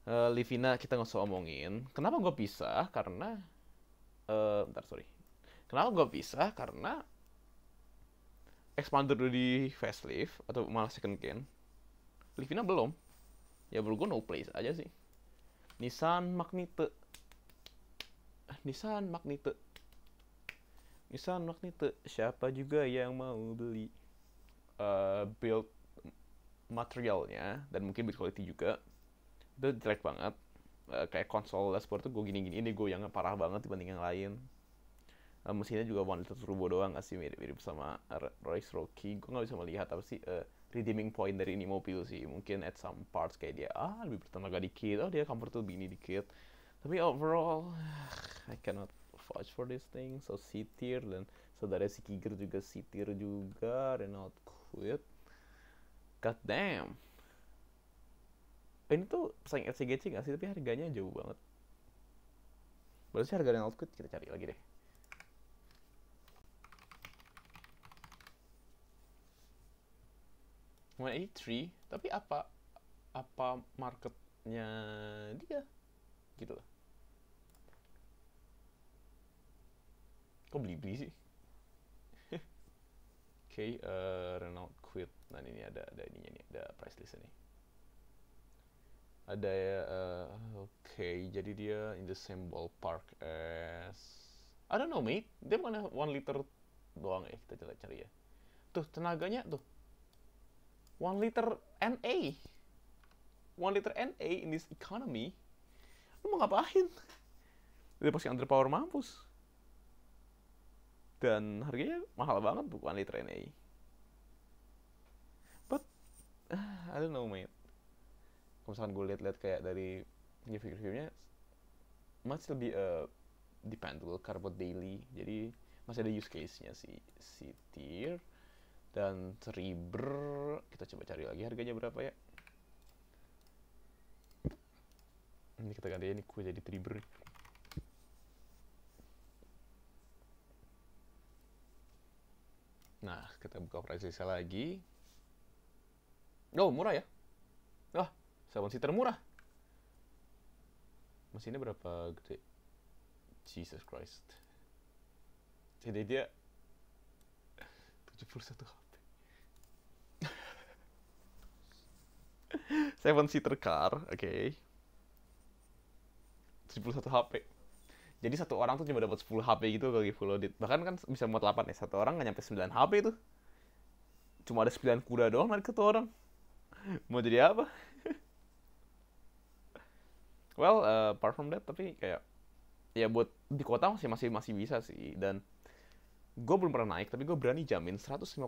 Livina kita nggak usah omongin. Kenapa gue pisah? Karena Kenapa gue pisah? Karena Expander udah di facelift atau malah second gen. Livina belum. Ya menurut gue no place aja sih. Nissan Magnite. Siapa juga yang mau beli? Build materialnya dan mungkin build quality juga itu jelek banget. Kayak konsol dashboard tuh gue gini-gini, ini gue yang parah banget dibanding yang lain. Mesinnya juga 1 liter turbo doang, sih mirip-mirip sama Royce Rocky. Gue nggak bisa melihat apa sih redeeming point dari ini mobil sih. Mungkin at some parts kayak dia lebih bertenaga dikit, dia comfort lebih ini dikit. Tapi overall I cannot vouch for this thing. So C tier, dan saudara si Kiger juga C tier juga. Renault Kwid, god damn. Ini tuh pesaing FCGC nggak sih? Tapi harganya jauh banget. Berarti harga Renault Kwid kita cari lagi deh. $183, tapi apa marketnya dia gitu loh. Kok beli sih? Oke, Renault Kwid. Nah ini ada ininya nih, ada price list nih. Ada ya, oke, jadi dia in the same ballpark as, I don't know mate, dia bukan 1 liter doang ya, kita coba cari ya. Tuh tenaganya tuh, 1 liter NA, 1 liter NA in this economy, lu mau ngapain? Dia pasti underpower mampus. Dan harganya mahal banget tuh 1 liter NA. But I don't know mate. Kalau misalkan gue lihat-lihat kayak dari review-reviewnya, masih lebih dependable, carbon daily. Jadi masih ada use case-nya si tier. Dan Tribber, kita coba cari lagi harganya berapa ya. Ini kita ganti ini gue jadi Tribber. Nah, kita buka price list lagi. Oh, murah ya. Wah, 7-seater murah. Mesinnya berapa gede? Jesus Christ. Jadi dia 71 HP. 7-seater car, oke. 71 HP. Jadi satu orang tuh cuma dapat 10 HP gitu kalau full loaded. Bahkan kan bisa muat 8 ya. Satu orang nggak nyampe 9 HP tuh. Cuma ada 9 kuda doang narik satu orang. Mau jadi apa? Well, apart from that, tapi kayak ya buat di kota masih bisa sih. Dan gue belum pernah naik, tapi gue berani jamin 150.000%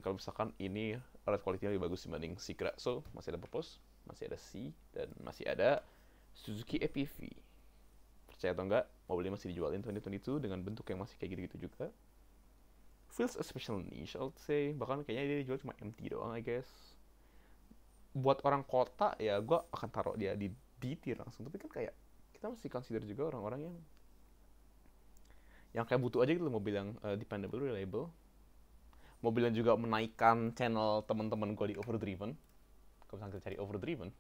kalau misalkan ini ride quality-nya lebih bagus dibanding Sigra. So, masih ada Purpose, masih ada C, dan masih ada Suzuki APV. Percaya atau enggak, mobilnya masih dijualin 2022 dengan bentuk yang masih kayak gitu-gitu juga. Feels a special niche, I would say. Bahkan kayaknya dia dijual cuma MT doang, I guess. Buat orang kota, ya gue akan taruh dia di tier langsung. Tapi kan kayak, kita mesti consider juga orang-orang yang kayak butuh aja gitu loh, mobil yang dependable, reliable. Mobil yang juga menaikkan channel teman-teman gue di Overdriven. Kalau misalnya kita cari Overdriven,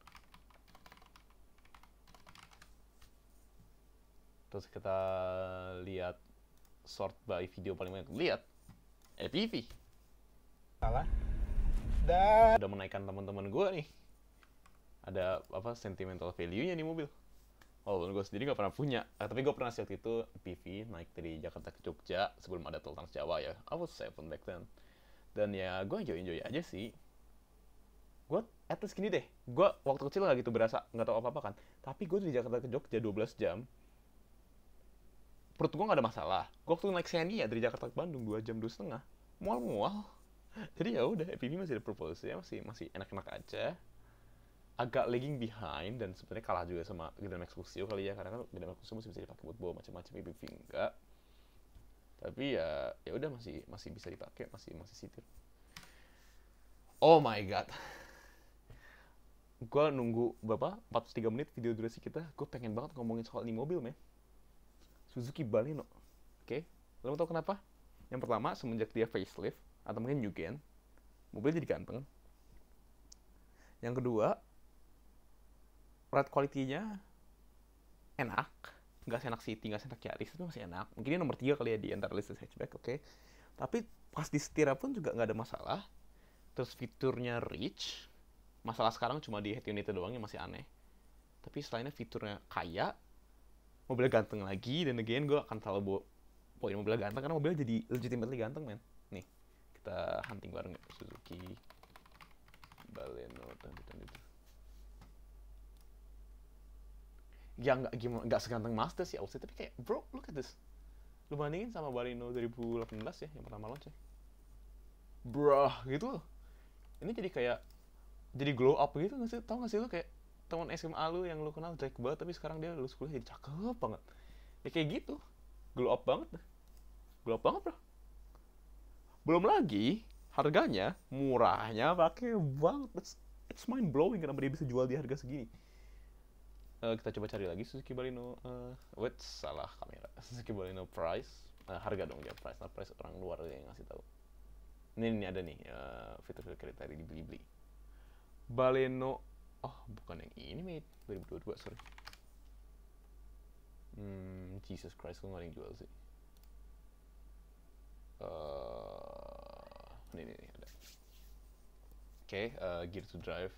terus kita lihat sort by video paling banyak lihat APV. Salah. Dan Udah menaikkan teman-teman gue nih. Ada apa sentimental value-nya nih mobil. Walaupun gue sendiri gak pernah punya, tapi gue pernah sih waktu itu PV naik dari Jakarta ke Jogja sebelum ada tol Trans Jawa ya. I was 7 back then. Dan ya gue enjoy aja sih. Gue at least gini deh, gue waktu kecil gak gitu berasa, gak tau apa-apa kan. Tapi gue dari Jakarta ke Jogja 12 jam, perut gue gak ada masalah. Gue waktu naik Xenia dari Jakarta ke Bandung 2 jam 2,5, mual-mual. Jadi ya udah, APV masih ada purpose ya, masih enak-enak aja. Agak lagging behind dan sebenarnya kalah juga sama Grand Max Luxio kali ya, karena kan Grand Max Luxio masih bisa dipakai buat bawa macam-macam, APV enggak. Tapi ya udah masih bisa dipakai, masih sitir. Oh my god. Gue nunggu berapa? 43 menit video durasi kita. Gue pengen banget ngomongin soal ini mobil, men. Suzuki Baleno. Oke, lo mau tau kenapa? Yang pertama, semenjak dia facelift atau mungkin new gen, mobil jadi ganteng. Yang kedua, ride quality-nya enak. Nggak senak City, nggak senak Yaris, itu masih enak. Mungkin ini nomor 3 kali ya di antara list hatchback, oke. Tapi pas di setir pun juga nggak ada masalah. Terus fiturnya rich. Masalah sekarang cuma di head unit doang yang masih aneh. Tapi selainnya fiturnya kaya, mobilnya ganteng lagi, dan again gue akan selalu bawa poin mobilnya ganteng karena mobilnya jadi legitimately ganteng, men. Nih, kita hunting bareng ya, Suzuki Baleno itu. Ya nggak seganteng Mazda sih, I tapi kayak bro, look at this. Lu bandingin sama Baleno 2018 ya, yang pertama launch ya. Bro, gitu loh. Ini jadi glow up gitu nggak sih? Tau nggak sih lu kayak teman SMA lu yang lu kenal jelek banget tapi sekarang dia lulus kuliah jadi cakep banget. Ya kayak gitu. Glow up banget. Glow up banget, bro. Belum lagi harganya, murahnya pakai banget. It's mind blowing kenapa dia bisa jual di harga segini. Kita coba cari lagi Suzuki Baleno. Wait, salah kamera. Suzuki Baleno price. Harga dong dia, price. Nah, price orang luar yang ngasih tahu. Ini ada nih fitur-fitur kriteria di Blibli. Baleno, oh bukan yang ini mate, 2022 sorry. Jesus Christ, kok nggak ada yang jual sih. Ini ada. Oke, gear to drive.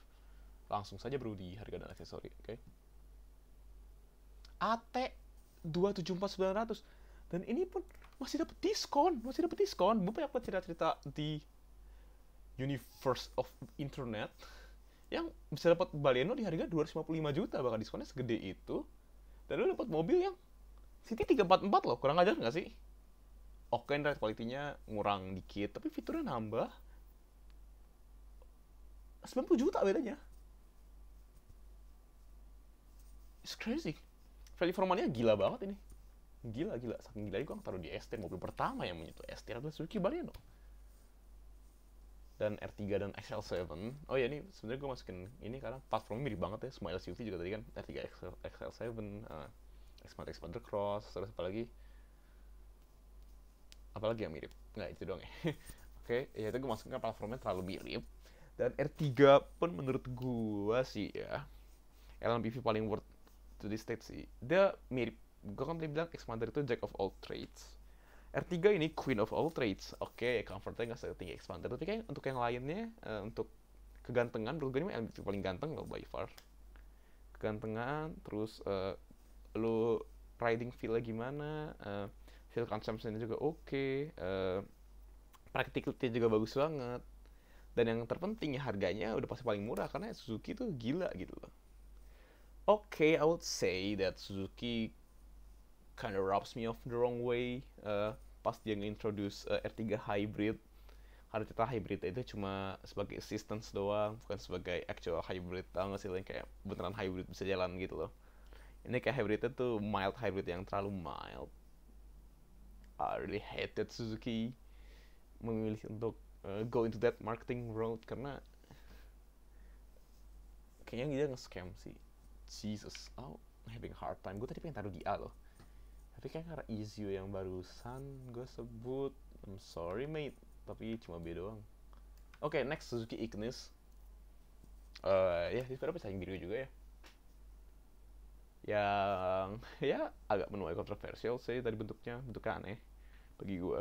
langsung saja bro di harga dan aksesori, oke? AT 274.900 dan ini pun masih dapat diskon. Gue banyak banget cerita-cerita di universe of internet yang bisa dapat Baleno di harga 255 juta, bahkan diskonnya segede itu. Dan lu dapat mobil yang City 344 loh, kurang ajar nggak sih? Oke, ride quality-nya ngurang dikit, tapi fiturnya nambah 90 juta bedanya. It's crazy. Value for money-nya gila banget ini. Gila. Saking gilanya gue taruh di ST. Mobil pertama yang menyentuh ST adalah Suzuki Baleno. Dan R3 dan XL7. Oh ya, ini sebenarnya gue masukin ini karena platformnya mirip banget ya. Semua SUV juga tadi kan. R3 XL7, Expander Cross, terus apalagi yang mirip. Nggak, itu doang ya. Oke, ya itu gue masukin platformnya terlalu mirip. Dan R3 pun menurut gue sih ya, LMPV paling worth to this stage sih. Dia mirip, gue kan tadi bilang Expander itu Jack of all trades. R3 ini Queen of all trades. Oke, comfortnya nggak setinggi Expander, tapi kayak untuk yang lainnya, untuk kegantengan, menurut gue ini LMPV paling ganteng loh by far. Kegantengan, terus lu riding feel-nya gimana, fuel consumption juga oke, practicality juga bagus banget. Dan yang terpenting ya harganya udah pasti paling murah karena Suzuki tuh gila gitu loh. Oke, I would say that Suzuki kind of rubs me off the wrong way pas dia nge-introduce R3 Hybrid. Karena cerita hybrid itu cuma sebagai assistance doang, bukan sebagai actual hybrid. Tau gak sih, yang kayak beneran hybrid bisa jalan gitu loh. Ini kayak hybridnya tuh mild hybrid yang terlalu mild. I really hated Suzuki memilih untuk go into that marketing road karena kayaknya dia nge-scam sih. Jesus, I'm having a hard time. Gue tadi pengen taruh di A loh, tapi kayak karena issue yang barusan gue sebut, I'm sorry mate, tapi cuma B doang. Oke, next Suzuki Ignis. Ya sebenarnya pesaing biru juga ya, yang ya agak menuai kontroversial sih dari bentuknya aneh bagi gue.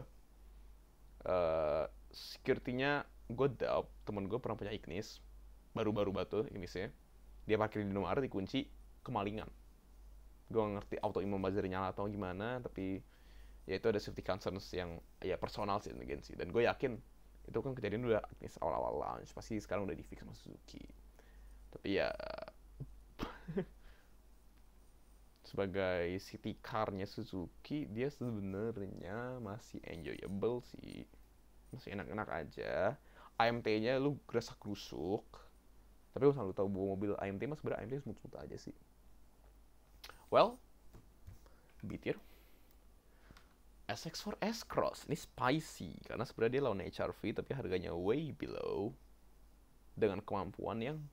Security-nya gue doubt. Temen gue pernah punya Ignis baru-baru batu Ignisnya, dia parkir di Indomaret dikunci, kemalingan. Gue gak ngerti auto imam buzzer nyala atau gimana, tapi ya itu ada safety concerns yang ya personal sih agensi. Dan gue yakin itu kan kejadian udah Ignis awal-awal launch, pasti sekarang udah di fix sama Suzuki. Tapi ya sebagai city car-nya Suzuki, dia sebenarnya masih enjoyable sih, masih enak-enak aja. AMT-nya lu gerasa gerusuk, tapi lu selalu tahu bawa mobil AMT mas, sebenarnya AMT smooth-smooth aja sih. Well, B tier SX4 S-Cross. Ini spicy karena sebenarnya dia lawan HR-V tapi harganya way below, dengan kemampuan yang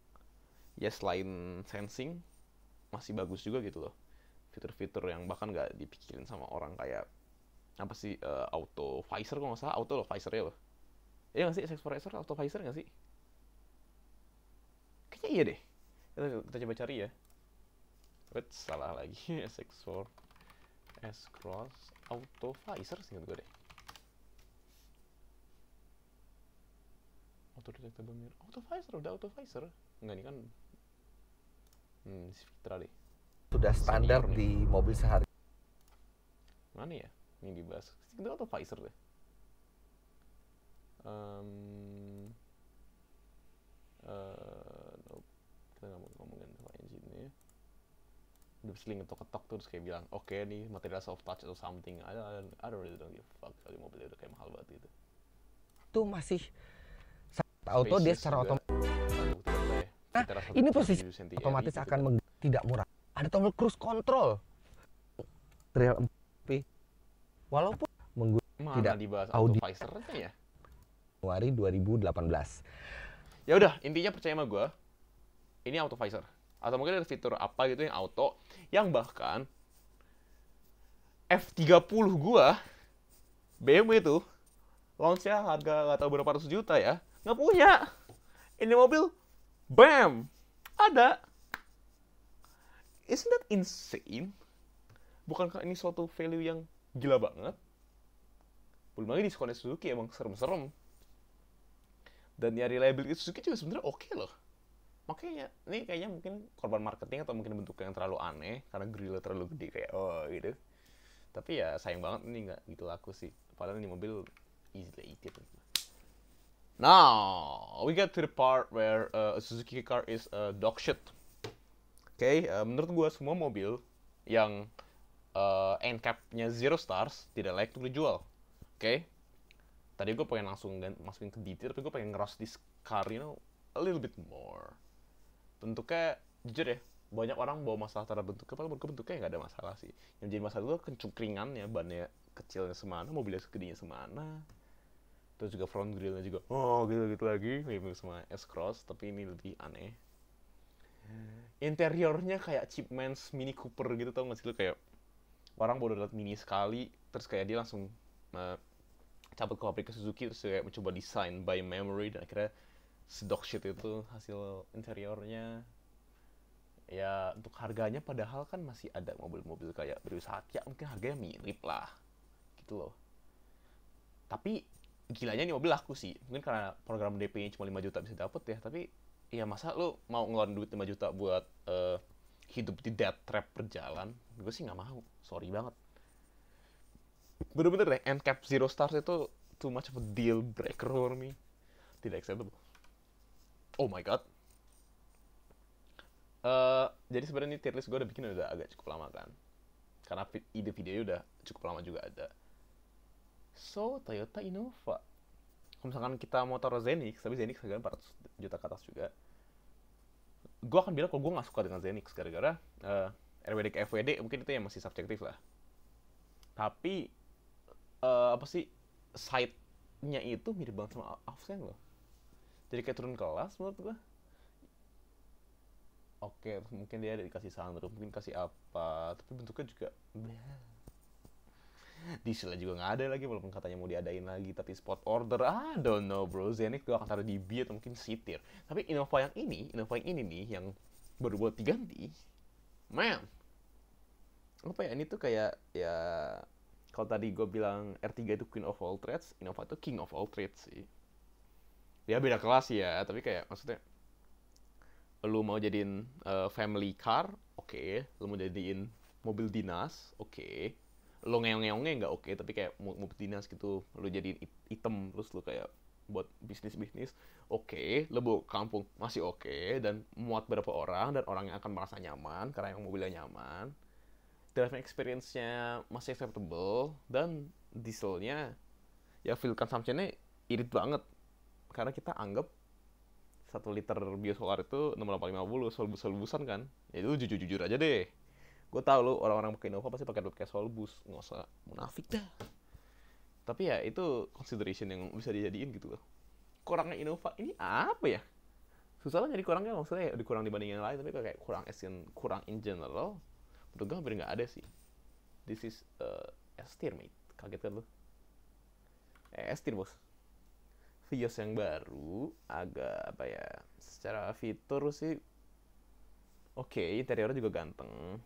ya selain sensing masih bagus juga gitu loh. Fitur-fitur yang bahkan gak dipikirin sama orang, kayak apa sih, auto visor kalau nggak salah, auto loh visornya loh. Iya nggak sih, SX4 S auto visor nggak sih? Kayaknya iya deh. Kita coba cari ya. Wait, salah lagi. SX4 S-Cross auto visor sih gue deh. Auto detectable mirror. Auto visor, udah auto visor. Enggak, ini kan Spectra deh. Sudah standar di mobil sehari. Mana ya? Ini dibahas. Itu auto visor deh. Nope. Kita nggak mau ngomongin soal engine-nya. Udah sering ngetok-ketok terus kayak bilang, oke nih material soft touch atau something. I don't really don't give a fuck kali mobilnya udah kayak mahal banget gitu. Itu masih auto, dia secara otomatis. Nah, ini posisi otomatis akan tidak murah. Ada tombol cruise control. Real MP. Walaupun tidak dibahas Audi auto visor-nya ya. Januari 2018. Ya udah, intinya percaya sama gue, ini auto visor. Atau mungkin ada fitur apa gitu yang auto, yang bahkan F30 gue, BMW itu launch-nya harga gak tau berapa ratus juta ya, nggak punya. Ini mobil, bam, ada. Isn't that insane? Bukankah ini suatu value yang gila banget? Belum lagi diskonnya Suzuki emang serem-serem. Dan ya reliability Suzuki juga sebenarnya oke loh. makanya ini kayaknya mungkin korban marketing atau mungkin bentuknya yang terlalu aneh karena grillnya terlalu gede kayak gitu. Tapi ya sayang banget ini nggak gitu laku sih. Padahal ini mobil easily 80. Now we get to the part where a Suzuki car is dog shit. Oke, menurut gue semua mobil yang NCAP-nya 0 stars tidak layak untuk dijual. Oke, tadi gue pengen langsung masukin ke detail, tapi gue pengen ngeros this car, you know, a little bit more. Bentuknya, jujur ya, banyak orang bawa masalah terhadap bentuknya, padahal bentuknya nggak ada masalah sih. Yang jadi masalah itu kencungkringannya, bannya kecilnya semana, mobilnya segedenya semana. Terus juga front grillnya juga, gitu-gitu lagi, mirip sama S-Cross, tapi ini lebih aneh. Interiornya kayak Chipman's Mini Cooper gitu, tau gak sih lu, kayak orang baru lihat Mini sekali, terus kayak dia langsung cabut ke pabrik Suzuki, terus kayak mencoba desain by memory, dan akhirnya sedok shit itu hasil interiornya. Ya untuk harganya padahal kan masih ada mobil-mobil kayak Breo Satya mungkin harganya mirip lah gitu loh. Tapi gilanya ini mobil laku sih, mungkin karena program DP-nya cuma 5 juta bisa dapet ya. Tapi ya masa lu mau ngeluarin duit 5 juta buat hidup di death trap berjalan, gue sih nggak mau, sorry banget. Bener-bener deh, NCAP 0 stars itu too much of a deal breaker for me. Tidak acceptable. Oh my god. Jadi sebenarnya ini tier list gue udah bikin udah agak cukup lama kan, karena ide videonya udah cukup lama juga ada. So, Toyota Innova. Kalau misalkan kita mau taruh Zenix, tapi Zenix harganya 400 juta ke atas juga. Gue akan bilang kalau gue gak suka dengan Zenix, gara-gara RWD ke FWD, mungkin itu yang masih subjektif lah. Tapi, apa sih, side-nya itu mirip banget sama Avsen loh. Jadi kayak turun kelas menurut gue. Oke, mungkin dia dikasih sunroof, mungkin kasih apa, tapi bentuknya juga diesel juga nggak ada lagi, walaupun katanya mau diadain lagi, tapi spot order, I don't know bro. Zenix gue akan taruh di B atau mungkin C tier. Tapi Innova yang ini nih, yang baru buat diganti, man, apa ya, ini tuh kayak, ya, kalau tadi gue bilang R3 itu Queen of all trades, Innova itu King of all trades sih. Ya beda kelas ya, tapi kayak, maksudnya, lu mau jadiin family car, oke. Lu mau jadiin mobil dinas, oke. Lu ngeong-ngeongnya nggak oke, tapi kayak mobil dinas gitu, lu jadiin item, terus lu kayak buat bisnis, oke. Lu bawa kampung, masih oke. Dan muat berapa orang, dan orang yang akan merasa nyaman, karena yang mobilnya nyaman. Driving experience-nya masih acceptable, dan dieselnya, ya fuel consumption-nya irit banget. Karena kita anggap 1 liter biosolar itu 6850 Solbusan kan. Ya itu jujur-jujur aja deh. Gue tau lo orang-orang pakai Innova pasti pakai Solbus, nggak usah munafik dah. Tapi ya itu consideration yang bisa dijadiin gitu loh. Kurangnya Innova ini apa ya? Susah lah jadi kurangnya, maksudnya ya dikurang dibanding yang lain, tapi kayak kurang kurang in general. Menurut gue hampir nggak ada sih. This is S-tier mate. Kaget kan lo? S-tier bos. Vios yang baru agak apa ya, secara fitur sih oke, interiornya juga ganteng,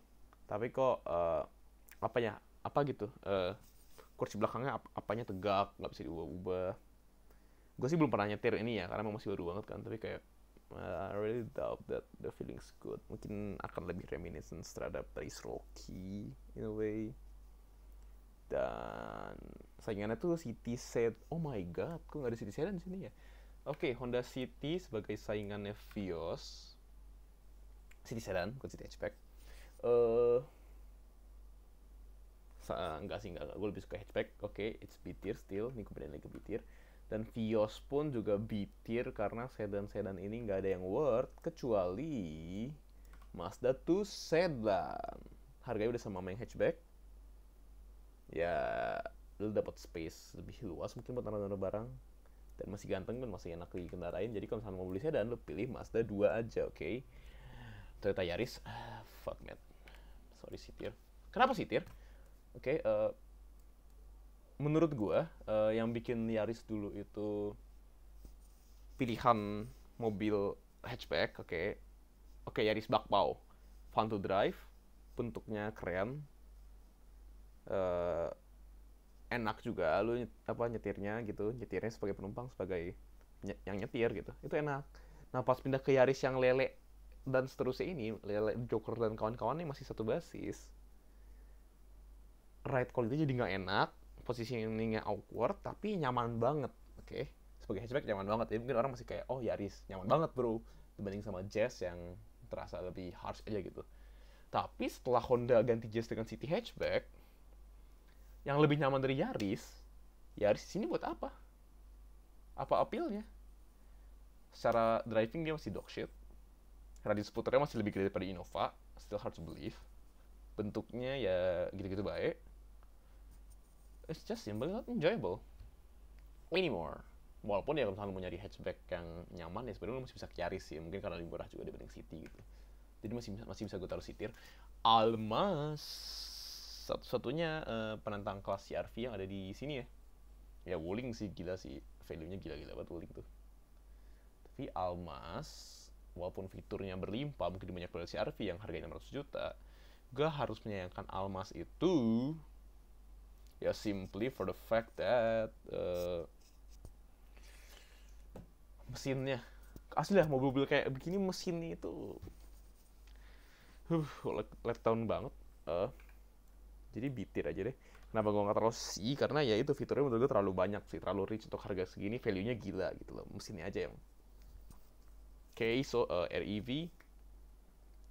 tapi kok apa gitu, kursi belakangnya apanya tegak, nggak bisa diubah-ubah. Gue sih belum pernah nyetir ini ya, karena masih baru banget kan, tapi kayak I really doubt that the feeling's good. Mungkin akan lebih reminiscent terhadap Race Rocky in a way. Dan saingannya tuh City Sedan. Oh my god, kok nggak ada City Sedan di sini ya? Oke, Honda City sebagai saingannya Vios. City Sedan, bukan City Hatchback. Enggak. Gue lebih suka hatchback. Oke, it's B tier still. Ini gue bedain lagi B tier. Dan Vios pun juga B tier karena sedan-sedan ini nggak ada yang worth kecuali Mazda 2 Sedan. Harganya udah sama yang hatchback. Ya, lu dapat space lebih luas mungkin buat naruh-naruh barang, dan masih ganteng dan masih enak dikendarain. Jadi kalau misalnya mau beli sedan, lu pilih Mazda 2 aja, oke? Toyota Yaris, fuck man, sorry C tier. Kenapa C tier? Oke, menurut gua yang bikin Yaris dulu itu pilihan mobil hatchback, oke, Yaris Bakpao, fun to drive, bentuknya keren, enak juga lu nyetirnya gitu, nyetirnya sebagai penumpang, sebagai yang nyetir gitu, itu enak. Nah pas pindah ke Yaris yang lele dan seterusnya ini, lele Joker dan kawan-kawannya masih satu basis, ride quality jadi nggak enak, positioningnya awkward, tapi nyaman banget. Oke, sebagai hatchback nyaman banget. Jadi mungkin orang masih kayak, oh Yaris nyaman banget bro, dibanding sama Jazz yang terasa lebih harsh aja gitu. Tapi setelah Honda ganti Jazz dengan City hatchback, yang lebih nyaman dari Yaris, Yaris sini buat apa? Apa appeal-nya? Secara driving dia masih dog shit. Radius puternya masih lebih gede daripada Innova, still hard to believe. Bentuknya ya gitu-gitu baik. It's just simple, not enjoyable anymore. Walaupun ya kalau misalnya mau nyari hatchback yang nyaman ya sebenarnya masih bisa Yaris sih, mungkin karena lebih murah juga dibanding City gitu. Jadi masih bisa gue taruh Citir. Almas satu-satunya penantang kelas CR-V yang ada di sini ya. Ya Wuling sih gila sih, value-nya gila-gila banget Wuling tuh. Tapi Almas walaupun fiturnya berlimpah mungkin banyak dari CR-V yang harganya 600 juta, gue harus menyayangkan Almas itu ya simply for the fact that mesinnya asli lah, mobil-mobil kayak begini mesinnya itu let down banget. Jadi bitir aja deh. Kenapa gue nggak terlalu sih? Karena ya itu fiturnya menurut gue terlalu banyak sih, terlalu rich untuk harga segini, value-nya gila gitu loh. Mesinnya aja yang so REV,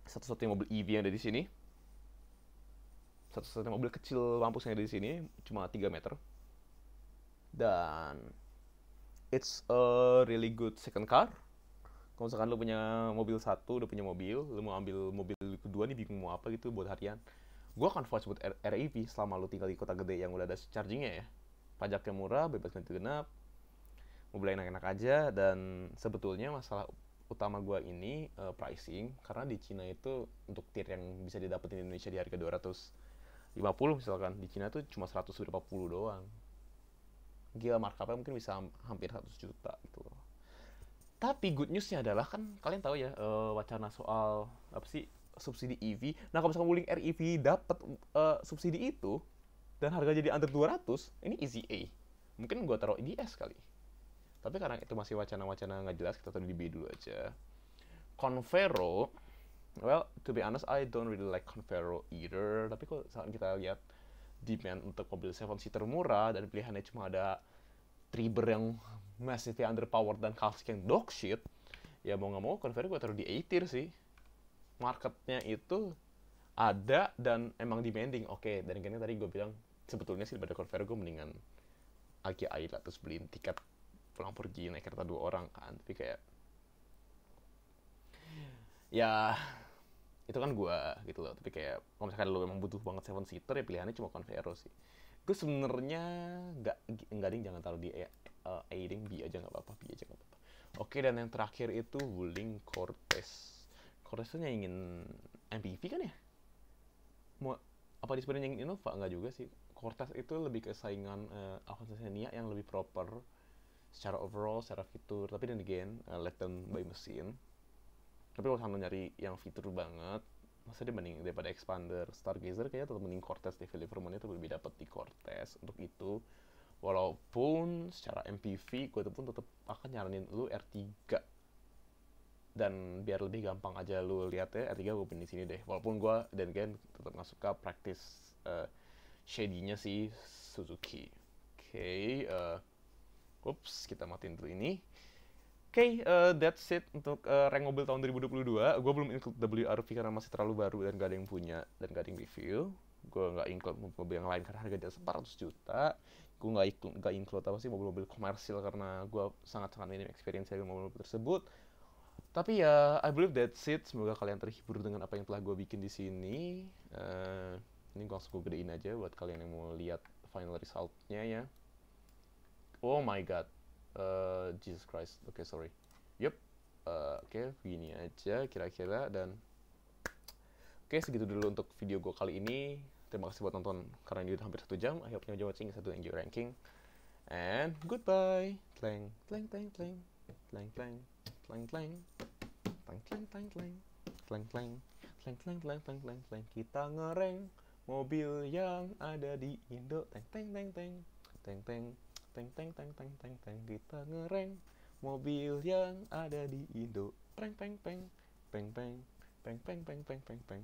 satu-satunya mobil EV yang ada di sini, satu-satunya mobil kecil mampus yang ada di sini, cuma 3 meter. Dan it's a really good second car. Kalau misalkan lu punya mobil satu, udah punya mobil, lu mau ambil mobil kedua nih bingung mau apa gitu buat harian, gue akan vouch buat REV selama lu tinggal di kota gede yang udah ada chargingnya ya. Pajaknya murah, bebas ganjil genap, mobil enak-enak aja. Dan sebetulnya masalah utama gue ini pricing, karena di Cina itu untuk tier yang bisa didapetin di Indonesia di harga 250 misalkan, di Cina tuh cuma 150 doang. Gila, markupnya mungkin bisa hampir 100 juta gitu loh. Tapi good newsnya adalah kan kalian tahu ya wacana soal apa sih subsidi EV. Nah kalau misalkan Wuling REV dapat subsidi itu dan harga jadi under 200, ini easy A. Mungkin gue taruh di S kali. Tapi karena itu masih wacana-wacana nggak jelas, kita taruh di B dulu aja. Convero, well to be honest I don't really like Convero either. Tapi kok saat kita lihat demand untuk mobil 7-seater murah dan pilihannya cuma ada Triber yang massively underpowered dan Kawasaki yang dog shit, ya mau nggak mau Convero gue taruh di A tier sih. Marketnya itu ada dan emang demanding. Oke, dan kan tadi gue bilang sebetulnya sih daripada Convero gue mendingan Agya Ayla terus beliin tiket pulang pergi naik kereta 2 orang kan. Tapi kayak ya itu kan gue gitu loh. Tapi kayak kalau misalkan lo memang butuh banget 7-seater ya pilihannya cuma Convero sih. Gue sebenarnya nggak ding, jangan taruh di A ding, B aja nggak apa-apa, B aja nggak apa-apa. Oke, dan yang terakhir itu Wuling Cortez. Cortez tuh nyaingin MPV kan ya? Mau apa di sebenarnya nyaingin Innova? Nggak juga sih. Cortez itu lebih ke saingan Avanza Xenia yang lebih proper secara overall, secara fitur. Tapi dan again, let down by mesin. Tapi kalau sambil nyari yang fitur banget, masa dia mending daripada Expander, Stargazer kayaknya tetap mending Cortez deh. Value for money itu lebih dapat di Cortez untuk itu. Walaupun secara MPV gue pun tetap akan nyaranin lu R3. Dan biar lebih gampang aja lu lihat ya, R3 gue pilih di sini deh. Walaupun gue dan again tetap nggak suka practice shady-nya si Suzuki. Oke, oops, kita matiin dulu ini. Oke, that's it untuk rank mobil tahun 2022. Gue belum include WRV karena masih terlalu baru dan gak ada yang punya dan gak ada yang review. Gue nggak include mobil yang lain karena harganya 400 juta. Gue nggak include apa sih mobil-mobil komersil karena gue sangat-sangat minim experience dengan mobil-mobil tersebut. Tapi ya, I believe that's it. Semoga kalian terhibur dengan apa yang telah gue bikin di sini. Ini gue langsung gue gedein aja buat kalian yang mau lihat final resultnya ya. Oh my god, Jesus Christ. Oke, sorry. Yup. Oke, begini aja kira-kira dan oke, segitu dulu untuk video gue kali ini. Terima kasih buat nonton karena ini udah hampir 1 jam. I hope you enjoy watching, satu enjoy ranking. And goodbye. Tlang, tlang, tlang, tlang. Tlang, tlang, tlang, tlang. Tlang, tlang, tlang, tlang. Tlang, tlang. Tlang, tlang, tlang, tlang, tlang, tlang. Kita ngereng mobil yang ada di Indo. Teng, teng, teng, teng. Teng, teng. Teng, teng, teng, teng, teng, teng. Kita ngereng mobil yang ada di Indo. Peng peng peng peng peng peng peng peng peng peng peng.